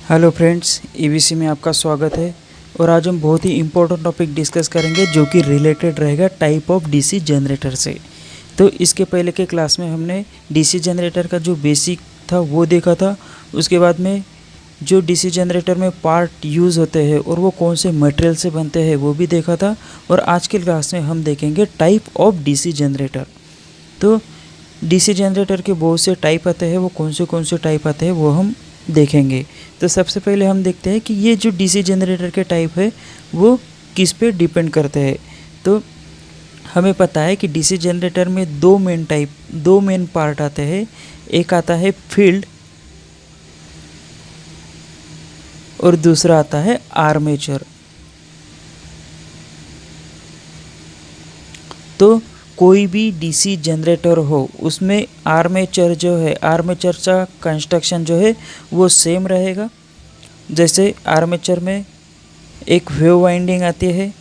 Hello friends, EVC में आपका स्वागत है। और आज हम बहुत ही इम्पोर्टेंट टॉपिक डिस्कस करेंगे जो कि रिलेटेड रहेगा टाइप ऑफ डीसी जनरेटर से। तो इसके पहले के क्लास में हमने डीसी जनरेटर का जो बेसिक था वो देखा था। उसके बाद में जो डीसी जनरेटर में पार्ट यूज़ होते हैं और वो कौन से मटेरियल से बनते हैं वो भी देखा था। और आज के क्लास में हम देखेंगे टाइप ऑफ डीसी जनरेटर। तो डीसी जनरेटर के बहुत से टाइप आते हैं, वो कौन से टाइप आते हैं वो हम देखेंगे। तो सबसे पहले हम देखते हैं कि ये जो डीसी जनरेटर के टाइप है वो किस पे डिपेंड करते हैं। तो हमें पता है कि डीसी जनरेटर में दो मेन पार्ट आते हैं। एक आता है फील्ड और दूसरा आता है आर्मेचर। तो कोई भी डीसी जनरेटर हो उसमें आर्मेचर जो है, आर्मेचर का कंस्ट्रक्शन जो है वो सेम रहेगा। जैसे आर्मेचर में एक वेव वाइंडिंग आती है,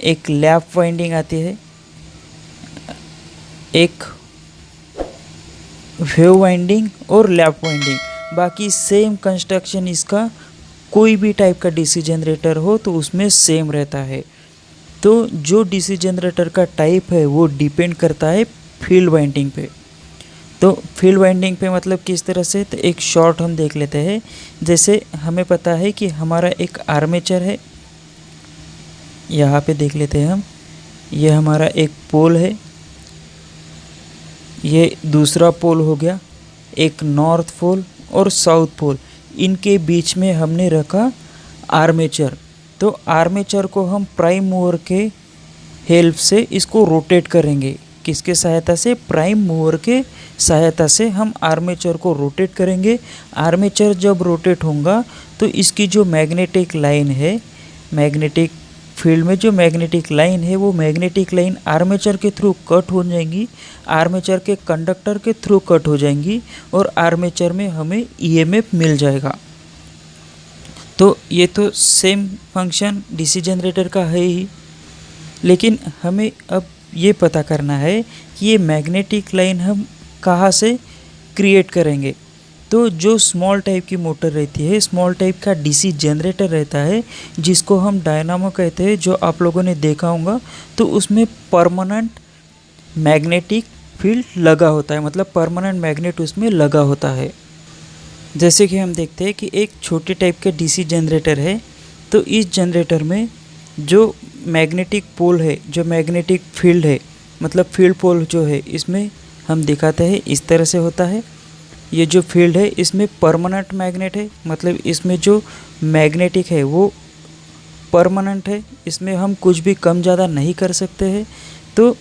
एक लैप वाइंडिंग आती है, एक वेव वाइंडिंग और लैप वाइंडिंग, बाकी सेम कंस्ट्रक्शन इसका कोई भी टाइप का डीसी जनरेटर हो तो उसमें सेम रहता है। तो जो डीसी जनरेटर का टाइप है वो डिपेंड करता है फील्ड वाइंडिंग पे। तो फील्ड वाइंडिंग पे मतलब किस तरह से, तो एक शॉर्ट हम देख लेते हैं। जैसे हमें पता है कि हमारा एक आर्मेचर है, यहाँ पे देख लेते हैं हम। ये हमारा एक पोल है, ये दूसरा पोल हो गया, एक नॉर्थ पोल और साउथ पोल। इनके बीच में हमने रखा आर्मेचर। तो आर्मेचर को हम प्राइम मूवर के हेल्प से इसको रोटेट करेंगे। किसके सहायता से? प्राइम मूवर के सहायता से हम आर्मेचर को रोटेट करेंगे। आर्मेचर जब रोटेट होगा तो इसकी जो मैग्नेटिक लाइन है, मैग्नेटिक फील्ड में जो मैग्नेटिक लाइन है वो मैग्नेटिक लाइन आर्मेचर के थ्रू कट हो जाएंगी, आर्मेचर के कंडक्टर के थ्रू कट हो जाएंगी और आर्मेचर में हमें ईएमएफ मिल जाएगा। तो ये तो सेम फंक्शन डीसी जनरेटर का है ही, लेकिन हमें अब ये पता करना है कि ये मैग्नेटिक लाइन हम कहाँ से क्रिएट करेंगे। तो जो स्मॉल टाइप की मोटर रहती है, स्मॉल टाइप का डीसी जनरेटर रहता है जिसको हम डायनामो कहते हैं, जो आप लोगों ने देखा होगा, तो उसमें परमानेंट मैग्नेटिक फील्ड लगा होता है, मतलब परमानेंट मैग्नेट उसमें लगा होता है। जैसे कि हम देखते हैं कि एक छोटे टाइप का डीसी जनरेटर है। तो इस जनरेटर में जो मैग्नेटिक पोल है, जो मैग्नेटिक फील्ड है, मतलब फील्ड पोल जो है, इसमें हम दिखाते हैं इस तरह से होता है। ये जो फील्ड है इसमें परमानेंट मैग्नेट है, मतलब इसमें जो मैग्नेटिक है वो परमानेंट है, इसमें हम कुछ भी कम ज़्यादा नहीं कर सकते हैं। तो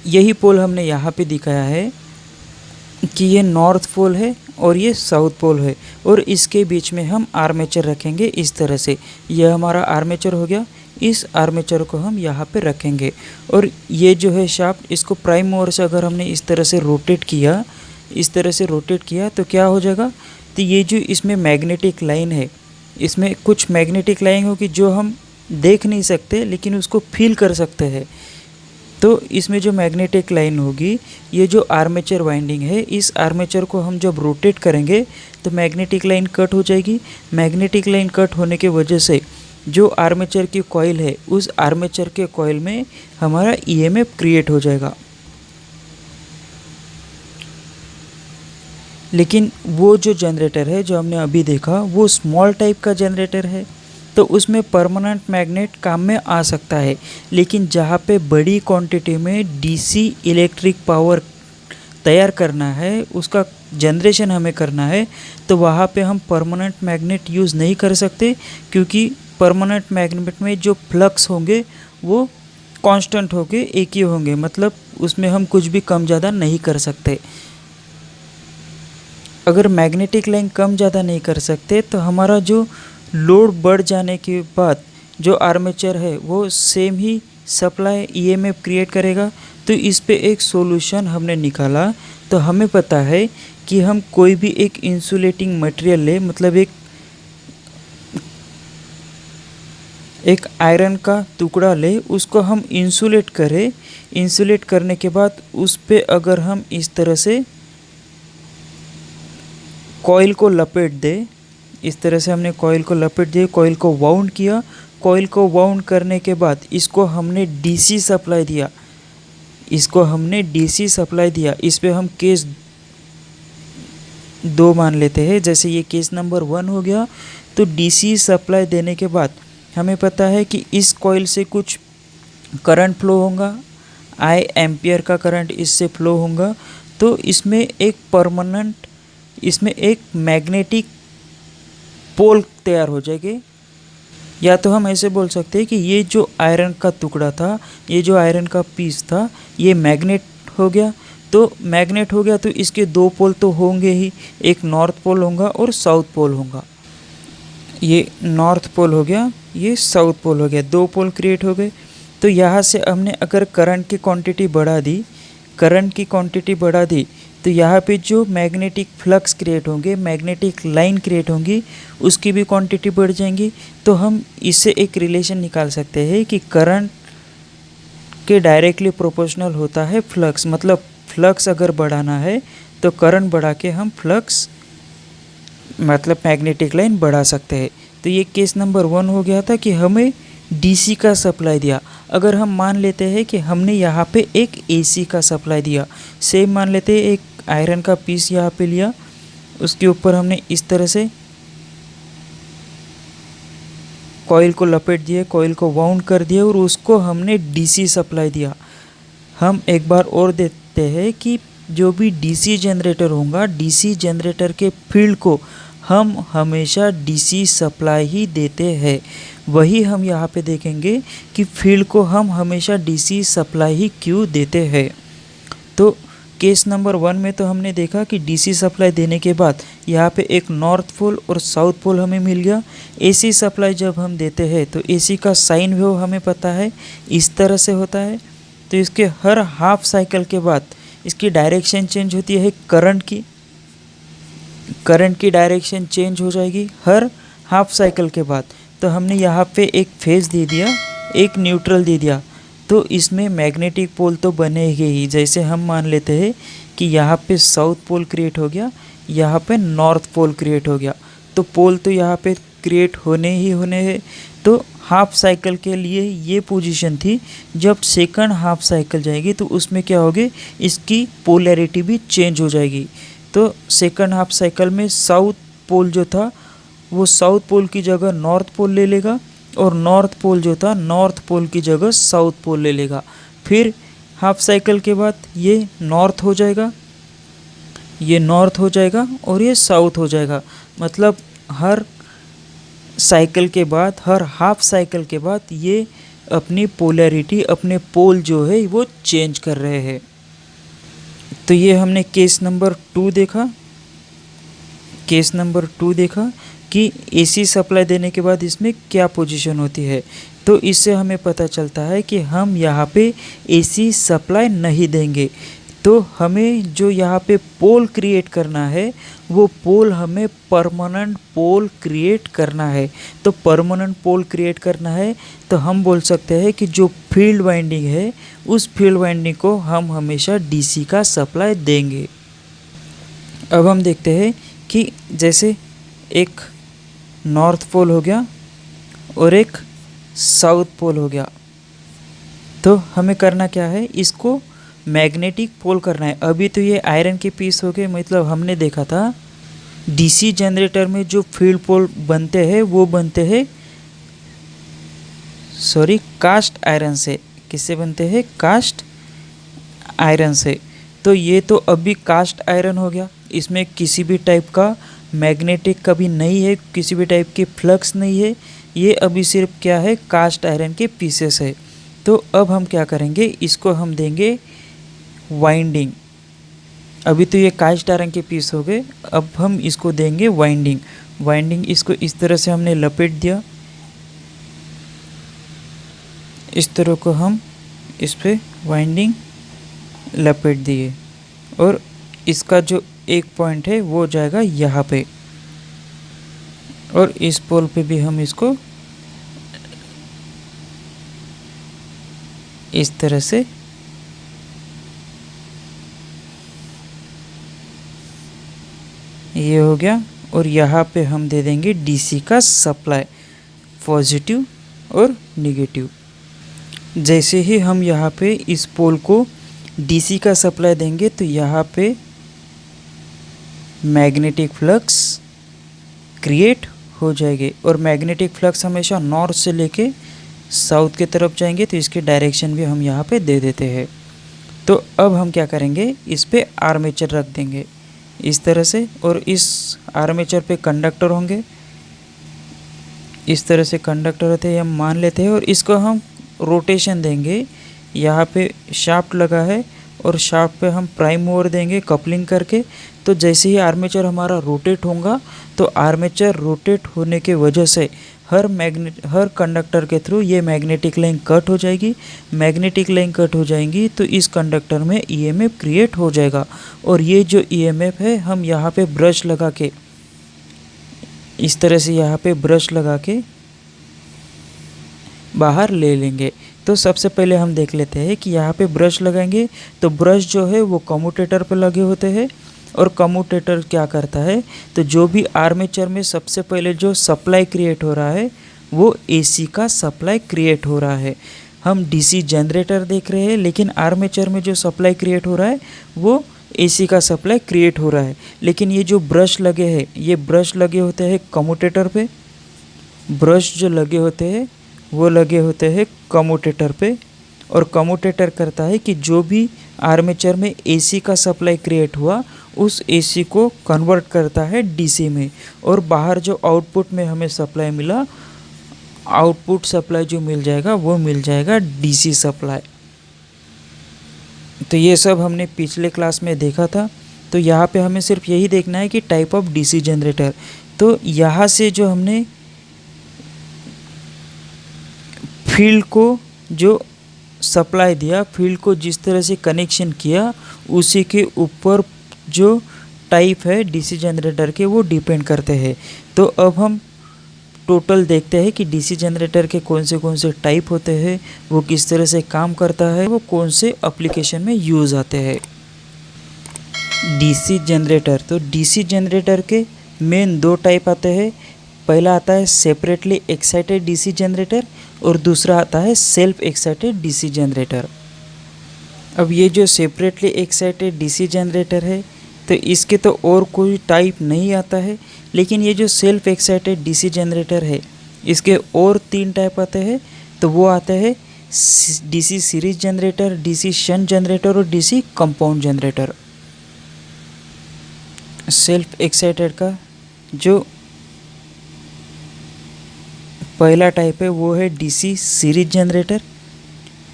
यही पोल हमने यहाँ पे दिखाया है कि ये नॉर्थ पोल है और ये साउथ पोल है, और इसके बीच में हम आर्मेचर रखेंगे इस तरह से। यह हमारा आर्मेचर हो गया, इस आर्मेचर को हम यहाँ पे रखेंगे। और ये जो है शाफ्ट, इसको प्राइम मूवर से अगर हमने इस तरह से रोटेट किया, इस तरह से रोटेट किया तो क्या हो जाएगा, तो ये जो इसमें मैग्नेटिक लाइन है, इसमें कुछ मैग्नेटिक लाइन होगी जो हम देख नहीं सकते लेकिन उसको फील कर सकते हैं। तो इसमें जो मैग्नेटिक लाइन होगी, ये जो आर्मेचर वाइंडिंग है, इस आर्मेचर को हम जब रोटेट करेंगे तो मैग्नेटिक लाइन कट हो जाएगी। मैग्नेटिक लाइन कट होने की वजह से जो आर्मेचर की कॉइल है, उस आर्मेचर के कॉइल में हमारा ईएमएफ क्रिएट हो जाएगा। लेकिन वो जो जनरेटर है जो हमने अभी देखा वो स्मॉल टाइप का जनरेटर है, तो उसमें परमानेंट मैग्नेट काम में आ सकता है। लेकिन जहाँ पे बड़ी क्वांटिटी में डीसी इलेक्ट्रिक पावर तैयार करना है, उसका जनरेशन हमें करना है, तो वहाँ पे हम परमानेंट मैग्नेट यूज़ नहीं कर सकते, क्योंकि परमानेंट मैग्नेट में जो फ्लक्स होंगे वो कांस्टेंट होंगे, एक ही होंगे, मतलब उसमें हम कुछ भी कम ज़्यादा नहीं कर सकते। अगर मैग्नेटिक लाइन कम ज़्यादा नहीं कर सकते तो हमारा जो लोड बढ़ जाने के बाद जो आर्मेचर है वो सेम ही सप्लाई ईएमएफ क्रिएट करेगा। तो इस पे एक सॉल्यूशन हमने निकाला। तो हमें पता है कि हम कोई भी एक इंसुलेटिंग मटेरियल ले, मतलब एक आयरन का टुकड़ा ले, उसको हम इंसुलेट करें। इंसुलेट करने के बाद उस पे अगर हम इस तरह से कॉइल को लपेट दे, इस तरह से हमने कॉइल को लपेट दिया, कॉइल को वाउंड किया। कॉइल को वाउंड करने के बाद इसको हमने डीसी सप्लाई दिया, इस पे हम केस 2 मान लेते हैं। जैसे ये केस नंबर 1 हो गया। तो डीसी सप्लाई देने के बाद हमें पता है कि इस कॉइल से कुछ करंट फ्लो होगा, I एम्पियर का करंट इससे फ्लो होगा। तो इसमें एक मैग्नेटिक पोल तैयार हो जाएगी। या तो हम ऐसे बोल सकते हैं कि ये जो आयरन का टुकड़ा था, ये जो आयरन का पीस था, ये मैग्नेट हो गया। तो मैग्नेट हो गया तो इसके 2 पोल तो होंगे ही, एक नॉर्थ पोल होगा और साउथ पोल होगा। ये नॉर्थ पोल हो गया, ये साउथ पोल हो गया, 2 पोल क्रिएट हो गए। तो यहाँ से हमने अगर करंट की क्वांटिटी बढ़ा दी, तो यहाँ पे जो मैग्नेटिक फ्लक्स क्रिएट होंगे, मैग्नेटिक लाइन क्रिएट होंगी, उसकी भी क्वांटिटी बढ़ जाएंगी। तो हम इससे एक रिलेशन निकाल सकते हैं कि करंट के डायरेक्टली प्रोपोर्शनल होता है फ्लक्स। मतलब फ्लक्स अगर बढ़ाना है तो करंट बढ़ा के हम फ्लक्स मतलब मैग्नेटिक लाइन बढ़ा सकते हैं। तो ये केस नंबर 1 हो गया था कि हमें डीसी का सप्लाई दिया। अगर हम मान लेते हैं कि हमने यहाँ पे एक एसी का सप्लाई दिया, सेम मान लेते हैं, एक आयरन का पीस यहाँ पे लिया, उसके ऊपर हमने इस तरह से कॉइल को लपेट दिया, कॉइल को वाउंड कर दिया और उसको हमने डीसी सप्लाई दिया। हम एक बार और देखते हैं कि जो भी डीसी जनरेटर होगा, डीसी जनरेटर के फील्ड को हम हमेशा डीसी सप्लाई ही देते हैं। वही हम यहाँ पे देखेंगे कि फील्ड को हम हमेशा डीसी सप्लाई ही क्यों देते हैं। तो केस नंबर 1 में तो हमने देखा कि डीसी सप्लाई देने के बाद यहाँ पे एक नॉर्थ पोल और साउथ पोल हमें मिल गया। एसी सप्लाई जब हम देते हैं तो एसी का साइन वेव हमें पता है इस तरह से होता है। तो इसके हर हाफ साइकिल के बाद इसकी डायरेक्शन चेंज होती है, करंट की डायरेक्शन चेंज हो जाएगी हर हाफ साइकिल के बाद। तो हमने यहाँ पे एक फेज दे दिया, एक न्यूट्रल दे दिया, तो इसमें मैग्नेटिक पोल तो बनेगी ही। जैसे हम मान लेते हैं कि यहाँ पे साउथ पोल क्रिएट हो गया, यहाँ पे नॉर्थ पोल क्रिएट हो गया, तो पोल तो यहाँ पे क्रिएट होने हैं। तो हाफ साइकिल के लिए ये पोजीशन थी। जब सेकंड हाफ साइकिल जाएगी तो उसमें क्या होगी, इसकी पोलैरिटी भी चेंज हो जाएगी। तो सेकंड हाफ साइकिल में साउथ पोल जो था वो साउथ पोल की जगह नॉर्थ पोल ले लेगा, और नॉर्थ पोल जो था नॉर्थ पोल की जगह साउथ पोल ले लेगा। फिर हाफ साइकिल के बाद ये नॉर्थ हो जाएगा, ये नॉर्थ हो जाएगा और ये साउथ हो जाएगा। मतलब हर साइकिल के बाद, हर हाफ साइकिल के बाद ये अपनी पोलैरिटी, अपने पोल जो है वो चेंज कर रहे हैं। तो ये हमने केस नंबर 2 देखा। केस नंबर 2 देखा कि एसी सप्लाई देने के बाद इसमें क्या पोजीशन होती है। तो इससे हमें पता चलता है कि हम यहाँ पे एसी सप्लाई नहीं देंगे। तो हमें जो यहाँ पे पोल क्रिएट करना है, वो पोल हमें परमानेंट पोल क्रिएट करना है। तो परमानेंट पोल क्रिएट करना है तो हम बोल सकते हैं कि जो फील्ड वाइंडिंग है, उस फील्ड वाइंडिंग को हम हमेशा डीसी का सप्लाई देंगे। अब हम देखते हैं कि जैसे एक नॉर्थ पोल हो गया और एक साउथ पोल हो गया, तो हमें करना क्या है, इसको मैग्नेटिक पोल करना है। अभी तो ये आयरन के पीस हो गए, मतलब हमने देखा था डीसी जनरेटर में जो फील्ड पोल बनते हैं वो बनते हैं कास्ट आयरन से। किससे बनते हैं? कास्ट आयरन से। तो ये तो अभी कास्ट आयरन हो गया, इसमें किसी भी टाइप का मैग्नेटिक कभी नहीं है, किसी भी टाइप की फ्लक्स नहीं है, ये अभी सिर्फ क्या है, कास्ट आयरन के पीसेस है। तो अब हम क्या करेंगे, इसको हम देंगे वाइंडिंग। अभी तो ये कास्ट आयरन के पीस हो गए, अब हम इसको देंगे वाइंडिंग। इसको इस तरह से हमने लपेट दिया, इस तरह को हम इस पे वाइंडिंग लपेट दिए, और इसका जो एक पॉइंट है वो जाएगा यहाँ पे, और इस पोल पे भी हम इसको इस तरह से ये हो गया, और यहाँ पे हम दे देंगे डीसी का सप्लाई, पॉजिटिव और नेगेटिव। जैसे ही हम यहाँ पे इस पोल को डीसी का सप्लाई देंगे तो यहाँ पे मैग्नेटिक फ्लक्स क्रिएट हो जाएंगे, और मैग्नेटिक फ्लक्स हमेशा नॉर्थ से लेके साउथ की तरफ जाएंगे, तो इसके डायरेक्शन भी हम यहाँ पे दे देते हैं। तो अब हम क्या करेंगे, इस पे आर्मेचर रख देंगे इस तरह से, और इस आर्मेचर पे कंडक्टर होंगे, इस तरह से कंडक्टर होते हैं हम मान लेते हैं, और इसको हम रोटेशन देंगे। यहाँ पे शाफ्ट लगा है और शाफ्ट पे हम प्राइम मूवर देंगे कपलिंग करके। तो जैसे ही आर्मेचर हमारा रोटेट होगा तो आर्मेचर रोटेट होने के वजह से हर कंडक्टर के थ्रू ये मैग्नेटिक लाइन कट हो जाएगी। मैग्नेटिक लाइन कट हो जाएंगी तो इस कंडक्टर में ईएमएफ क्रिएट हो जाएगा, और ये जो ईएमएफ है हम यहाँ पे ब्रश लगा के, इस तरह से यहाँ पे ब्रश लगा के बाहर ले लेंगे। तो सबसे पहले हम देख लेते हैं कि यहाँ पे ब्रश लगाएंगे तो ब्रश जो है वो कम्यूटेटर पे लगे होते हैं, और कम्यूटेटर क्या करता है, तो जो भी आर्मेचर में सबसे पहले जो सप्लाई क्रिएट हो रहा है वो एसी का सप्लाई क्रिएट हो रहा है। हम डीसी जनरेटर देख रहे हैं, लेकिन आर्मेचर में जो सप्लाई क्रिएट हो रहा है वो एसी का सप्लाई क्रिएट हो रहा है। लेकिन ये जो ब्रश लगे हैं, ये ब्रश लगे होते हैं कम्यूटेटर पे, ब्रश जो लगे होते हैं वो लगे होते हैं कम्यूटेटर पे, और कम्यूटेटर करता है कि जो भी आर्मेचर में एसी का सप्लाई क्रिएट हुआ उस एसी को कन्वर्ट करता है डीसी में, और बाहर जो आउटपुट में हमें सप्लाई मिला, आउटपुट सप्लाई जो मिल जाएगा वो मिल जाएगा डीसी सप्लाई। तो ये सब हमने पिछले क्लास में देखा था। तो यहाँ पे हमें सिर्फ यही देखना है कि टाइप ऑफ डीसी जनरेटर। तो यहाँ से जो हमने फील्ड को जो सप्लाई दिया, फील्ड को जिस तरह से कनेक्शन किया, उसी के ऊपर जो टाइप है डीसी जनरेटर के वो डिपेंड करते हैं। तो अब हम टोटल देखते हैं कि डीसी जनरेटर के कौन से टाइप होते हैं, वो किस तरह से काम करता है, वो कौन से एप्लीकेशन में यूज़ आते हैं। डीसी जनरेटर, तो डीसी जनरेटर के मेन दो टाइप आते हैं। पहला आता है सेपरेटली एक्साइटेड डीसी जनरेटर, और दूसरा आता है सेल्फ एक्साइटेड डीसी जनरेटर। अब ये जो सेपरेटली एक्साइटेड डीसी जनरेटर है तो इसके तो और कोई टाइप नहीं आता है, लेकिन ये जो सेल्फ एक्साइटेड डीसी जनरेटर है इसके और 3 टाइप आते हैं। तो वो आते हैं DC series generator, DC shunt generator और DC compound generator. Self excited का जो पहला टाइप है वो है डीसी सीरीज जनरेटर,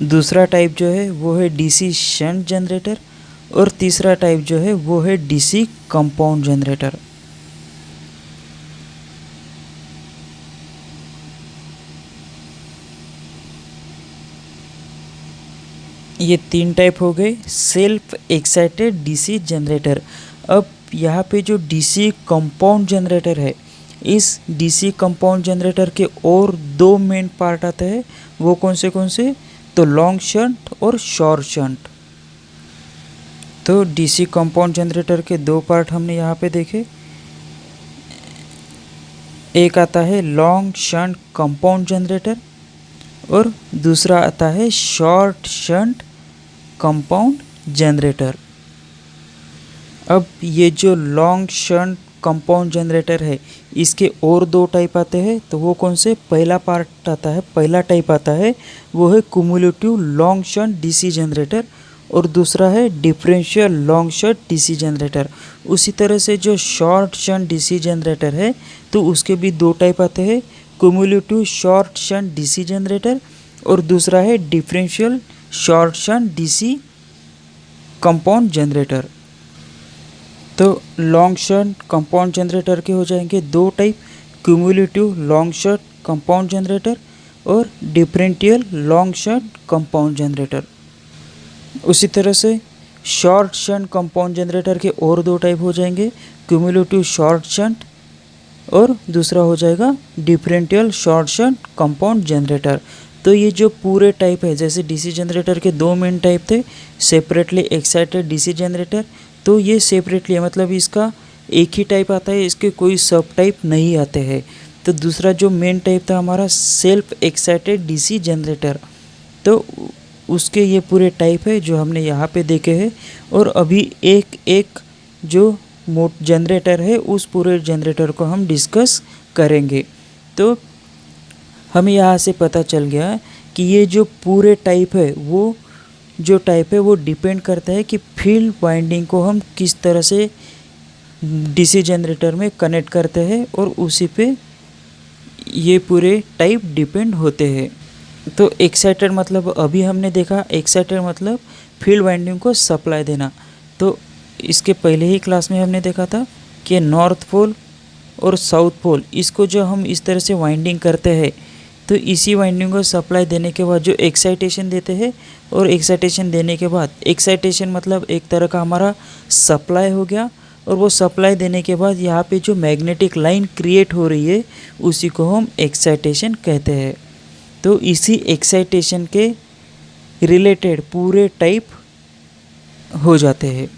दूसरा टाइप जो है वो है डीसी शंट जनरेटर, और तीसरा टाइप जो है वो है डीसी कंपाउंड जनरेटर। ये 3 टाइप हो गए सेल्फ एक्साइटेड डीसी जनरेटर। अब यहाँ पे जो डीसी कंपाउंड जनरेटर है, इस डीसी कंपाउंड जनरेटर के और 2 मेन पार्ट आते हैं। वो कौन से, तो लॉन्ग शंट और शॉर्ट शंट। तो डीसी कंपाउंड जनरेटर के 2 पार्ट हमने यहाँ पे देखे। एक आता है लॉन्ग शंट कंपाउंड जनरेटर, और दूसरा आता है शॉर्ट शंट कंपाउंड जनरेटर। अब ये जो लॉन्ग शंट कंपाउंड जनरेटर है इसके और 2 टाइप आते हैं। तो वो कौन से, पहला टाइप आता है वो है cumulative long shunt DC generator, और दूसरा है differential long shunt DC generator. उसी तरह से जो शॉर्ट शंट डीसी जनरेटर है तो उसके भी 2 टाइप आते हैं, cumulative short shunt DC generator, और दूसरा है differential short shunt DC compound generator. तो लॉन्ग शंट कंपाउंड जनरेटर के हो जाएंगे 2 type, cumulative long shunt compound generator और differential long shunt compound generator. उसी तरह से शॉर्ट शंट कंपाउंड जनरेटर के और 2 टाइप हो जाएंगे, क्यूमुलेटिव शॉर्ट शंट और दूसरा हो जाएगा differential short shunt compound generator. तो ये जो पूरे टाइप है, जैसे डीसी जनरेटर के 2 मेन टाइप थे, सेपरेटली एक्साइटेड डीसी जनरेटर, तो ये सेपरेटली है, मतलब इसका एक ही टाइप आता है, इसके कोई सब टाइप नहीं आते हैं। तो दूसरा जो मेन टाइप था हमारा सेल्फ एक्साइटेड डीसी जनरेटर, तो उसके ये पूरे टाइप है जो हमने यहाँ पे देखे हैं। और अभी एक एक जो मोट जनरेटर है उस पूरे जनरेटर को हम डिस्कस करेंगे। तो हमें यहाँ से पता चल गया कि ये जो पूरे टाइप है वो डिपेंड करता है कि फील्ड वाइंडिंग को हम किस तरह से डीसी जनरेटर में कनेक्ट करते हैं, और उसी पे ये पूरे टाइप डिपेंड होते हैं। तो एक्साइटेड मतलब अभी हमने देखा, एक्साइटेड मतलब फील्ड वाइंडिंग को सप्लाई देना। तो इसके पहले ही क्लास में हमने देखा था कि नॉर्थ पोल और साउथ पोल, इसको जो हम इस तरह से वाइंडिंग करते हैं, तो इसी वाइंडिंग को सप्लाई देने के बाद जो एक्साइटेशन देते हैं, और एक्साइटेशन देने के बाद, एक्साइटेशन मतलब एक तरह का हमारा सप्लाई हो गया, और वो सप्लाई देने के बाद यहाँ पे जो मैग्नेटिक लाइन क्रिएट हो रही है उसी को हम एक्साइटेशन कहते हैं। तो इसी एक्साइटेशन के रिलेटेड पूरे टाइप हो जाते हैं।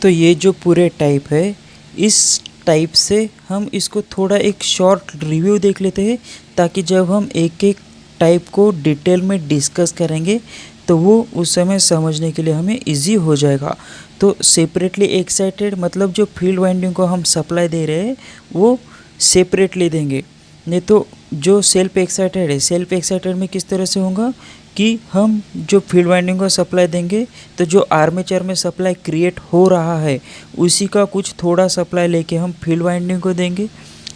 तो ये जो पूरे टाइप है, इस टाइप से हम इसको थोड़ा एक शॉर्ट रिव्यू देख लेते हैं, ताकि जब हम एक एक टाइप को डिटेल में डिस्कस करेंगे तो वो उस समय समझने के लिए हमें इजी हो जाएगा। तो सेपरेटली एक्साइटेड मतलब जो फील्ड वाइंडिंग को हम सप्लाई दे रहे हैं वो सेपरेटली देंगे, नहीं तो जो सेल्फ एक्साइटेड है, सेल्फ एक्साइटेड में किस तरह से होगा कि हम जो फील्ड वाइंडिंग को सप्लाई देंगे तो जो आर्मेचर में सप्लाई क्रिएट हो रहा है उसी का कुछ थोड़ा सप्लाई लेके हम फील्ड वाइंडिंग को देंगे।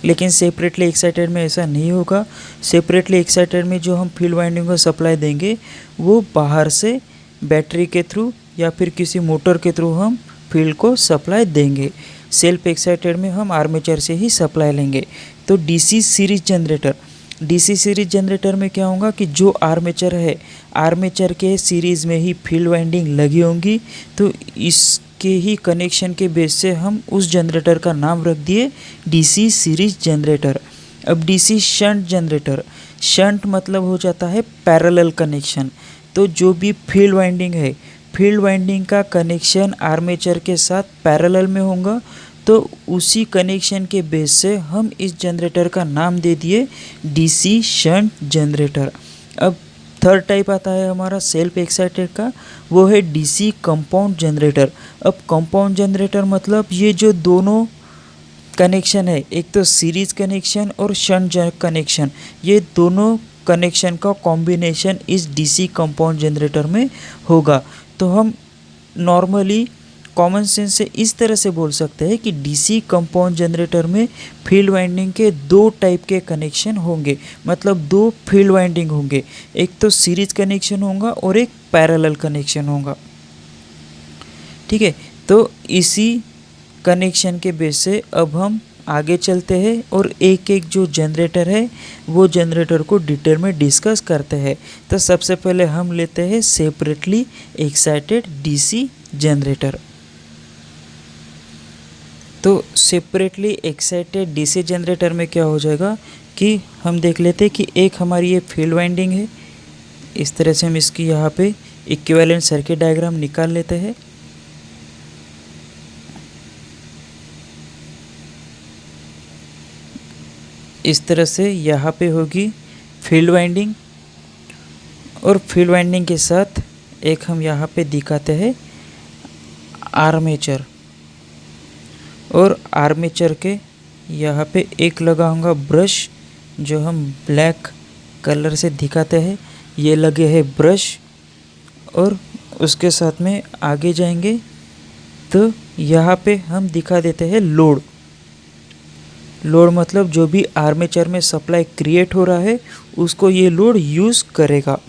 लेकिन सेपरेटली एक्साइटेड में ऐसा नहीं होगा। सेपरेटली एक्साइटेड में जो हम फील्ड वाइंडिंग को सप्लाई देंगे वो बाहर से बैटरी के थ्रू या फिर किसी मोटर के थ्रू हम फील्ड को सप्लाई देंगे। सेल्फ एक्साइटेड में हम आर्मेचर से ही सप्लाई लेंगे। तो DC series generator, DC series generator में क्या होगा कि जो आर्मेचर है, आर्मेचर के सीरीज़ में ही फील्ड वाइंडिंग लगी होंगी, तो इसके ही कनेक्शन के बेस से हम उस जनरेटर का नाम रख दिए डीसी सीरीज जनरेटर। अब डीसी शंट जनरेटर, शंट मतलब हो जाता है पैरेलल कनेक्शन। तो जो भी फील्ड वाइंडिंग है, फील्ड वाइंडिंग का कनेक्शन आर्मेचर के साथ पैरेलल में होगा, तो उसी कनेक्शन के बेस से हम इस जनरेटर का नाम दे दिए डीसी शंट जनरेटर। अब थर्ड टाइप आता है हमारा सेल्फ एक्साइटेड का, वो है डीसी कंपाउंड जनरेटर। अब कंपाउंड जनरेटर मतलब ये जो दोनों कनेक्शन है, एक तो सीरीज कनेक्शन और शंट कनेक्शन, ये दोनों कनेक्शन का कॉम्बिनेशन इस डीसी कंपाउंड जनरेटर में होगा। तो हम नॉर्मली कॉमन सेंस से इस तरह से बोल सकते हैं कि डीसी कंपाउंड जनरेटर में फील्ड वाइंडिंग के दो टाइप के कनेक्शन होंगे, मतलब दो फील्ड वाइंडिंग होंगे, एक तो सीरीज कनेक्शन होगा और एक पैरेलल कनेक्शन होगा। ठीक है, तो इसी कनेक्शन के बेस से अब हम आगे चलते हैं और एक एक जो जनरेटर है वो जनरेटर को डिटेल में डिस्कस करते हैं। तो सबसे पहले हम लेते हैं सेपरेटली एक्साइटेड डीसी जनरेटर। तो सेपरेटली एक्साइटेड डीसी जनरेटर में क्या हो जाएगा कि हम देख लेते हैं कि एक हमारी ये फील्ड वाइंडिंग है, इस तरह से हम इसकी यहाँ पे इक्विवेलेंट सर्किट डायग्राम निकाल लेते हैं। इस तरह से यहाँ पे होगी फील्ड वाइंडिंग, और फील्ड वाइंडिंग के साथ एक हम यहाँ पे दिखाते हैं आर्मेचर, और आर्मेचर के यहाँ पे एक लगा होगा ब्रश जो हम ब्लैक कलर से दिखाते हैं, ये लगे हैं ब्रश। और उसके साथ में आगे जाएंगे तो यहाँ पे हम दिखा देते हैं लोड। लोड मतलब जो भी आर्मेचर में सप्लाई क्रिएट हो रहा है उसको ये लोड यूज़ करेगा।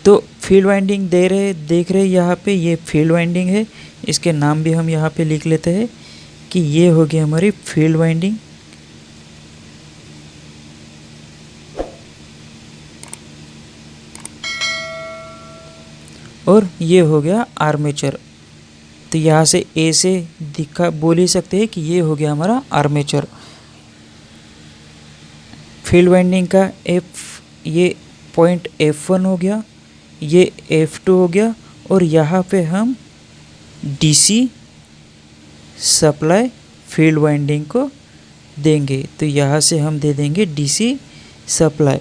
तो फील्ड वाइंडिंग देख रहे यहाँ पे ये फील्ड वाइंडिंग है, इसके नाम भी हम यहाँ पे लिख लेते हैं कि ये हो गई हमारी फील्ड वाइंडिंग। और ये हो गया आर्मेचर। तो यहाँ से ए से बोल ही सकते हैं कि ये हो गया हमारा आर्मेचर। फील्ड वाइंडिंग का ये पॉइंट F1 हो गया, ये F2 हो गया, और यहाँ पे हम डीसी सप्लाई फील्ड वाइंडिंग को देंगे। तो यहाँ से हम दे देंगे डीसी सप्लाई।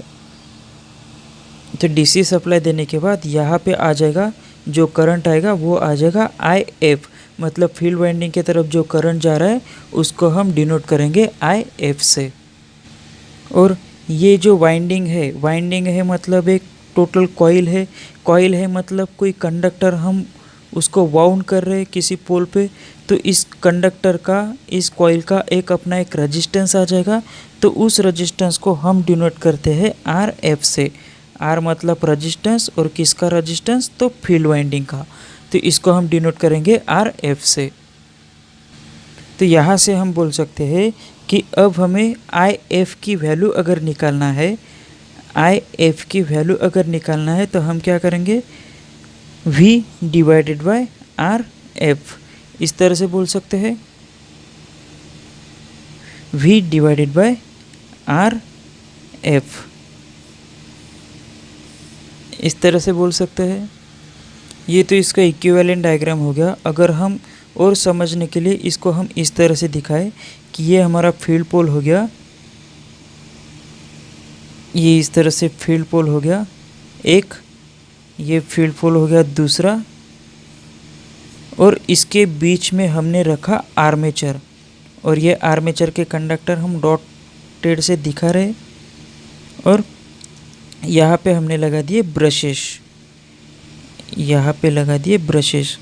तो डीसी सप्लाई देने के बाद यहाँ पे आ जाएगा, जो करंट आएगा वो आ जाएगा IF, मतलब फील्ड वाइंडिंग की तरफ जो करंट जा रहा है उसको हम डिनोट करेंगे IF से। और ये जो वाइंडिंग है मतलब एक टोटल कॉइल है मतलब कोई कंडक्टर हम उसको वाउंड कर रहे हैं किसी पोल पे, तो इस कंडक्टर का, इस कॉइल का अपना एक रेजिस्टेंस आ जाएगा। तो उस रेजिस्टेंस को हम डिनोट करते हैं RF से। R मतलब रेजिस्टेंस, और किसका रेजिस्टेंस, तो फील्ड वाइंडिंग का। तो इसको हम डिनोट करेंगे RF से। तो यहाँ से हम बोल सकते हैं कि अब हमें IF की वैल्यू अगर निकालना है, IF की वैल्यू अगर निकालना है तो हम क्या करेंगे, V डिवाइडेड बाय RF, इस तरह से बोल सकते हैं, V डिवाइडेड बाय RF, इस तरह से बोल सकते हैं। ये तो इसका इक्विवेलेंट डायग्राम हो गया। अगर हम और समझने के लिए इसको हम इस तरह से दिखाएं कि ये हमारा फील्ड पोल हो गया, ये इस तरह से फील्ड पोल हो गया एक, ये फील्ड पोल हो गया दूसरा, और इसके बीच में हमने रखा आर्मेचर, और ये आर्मेचर के कंडक्टर हम डॉटेड से दिखा रहे, और यहाँ पे हमने लगा दिए ब्रशेस, यहाँ पे लगा दिए ब्रशेस,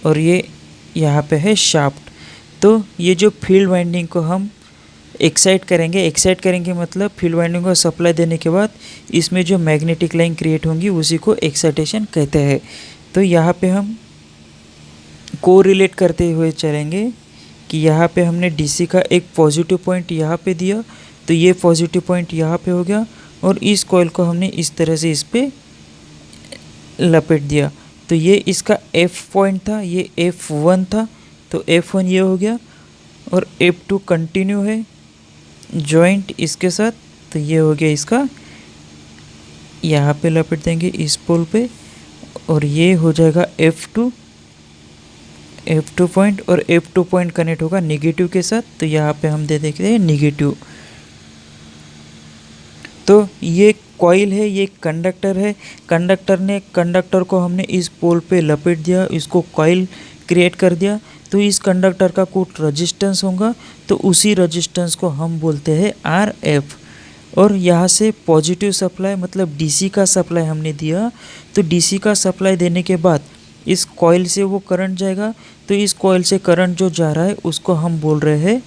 और ये यहाँ पे है शाफ्ट। तो ये जो फील्ड वाइंडिंग को हम एक्साइट करेंगे मतलब फील्ड वाइंडिंग को सप्लाई देने के बाद इसमें जो मैग्नेटिक लाइन क्रिएट होंगी उसी को एक्साइटेशन कहते हैं। तो यहाँ पे हम कोरिलेट करते हुए चलेंगे कि यहाँ पे हमने डीसी का एक पॉजिटिव पॉइंट यहाँ पे दिया, तो ये पॉजिटिव पॉइंट यहाँ पे हो गया, और इस कॉइल को हमने इस तरह से इस पे लपेट दिया। तो ये इसका F पॉइंट था, ये F1 था, तो F1 ये हो गया, और F2 कंटिन्यू है जॉइंट इसके साथ, तो ये हो गया इसका, यहाँ पे लपेट देंगे इस पोल पे, और ये हो जाएगा F2 पॉइंट, और F2 पॉइंट कनेक्ट होगा नेगेटिव के साथ, तो यहाँ पे हम दे देते हैं नेगेटिव। तो ये कॉइल है, ये कंडक्टर है, कंडक्टर को हमने इस पोल पे लपेट दिया, इसको कॉइल क्रिएट कर दिया। तो इस कंडक्टर का कुछ रेजिस्टेंस होगा, तो उसी रेजिस्टेंस को हम बोलते हैं RF। और यहाँ से पॉजिटिव सप्लाई मतलब DC का सप्लाई हमने दिया, तो DC का सप्लाई देने के बाद इस कॉइल से वो करंट जाएगा, तो इस कॉइल से करंट जो जा रहा है उसको हम बोल रहे हैं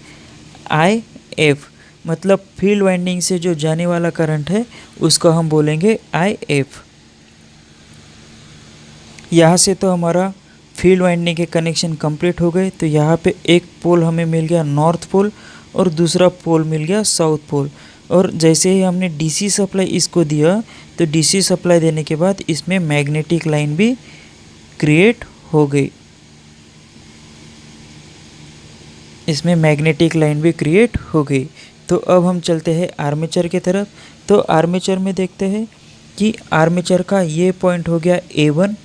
IF, मतलब फील्ड वाइंडिंग से जो जाने वाला करंट है उसको हम बोलेंगे IF। यहाँ से तो हमारा फील्ड वाइंडिंग के कनेक्शन कंप्लीट हो गए। तो यहाँ पे एक पोल हमें मिल गया नॉर्थ पोल, और दूसरा पोल मिल गया साउथ पोल। और जैसे ही हमने DC सप्लाई इसको दिया, तो DC सप्लाई देने के बाद इसमें मैग्नेटिक लाइन भी क्रिएट हो गई, इसमें मैग्नेटिक लाइन भी क्रिएट हो गई। तो अब हम चलते हैं आर्मेचर की तरफ। तो आर्मेचर में देखते हैं कि आर्मेचर का ये पॉइंट हो गया A1,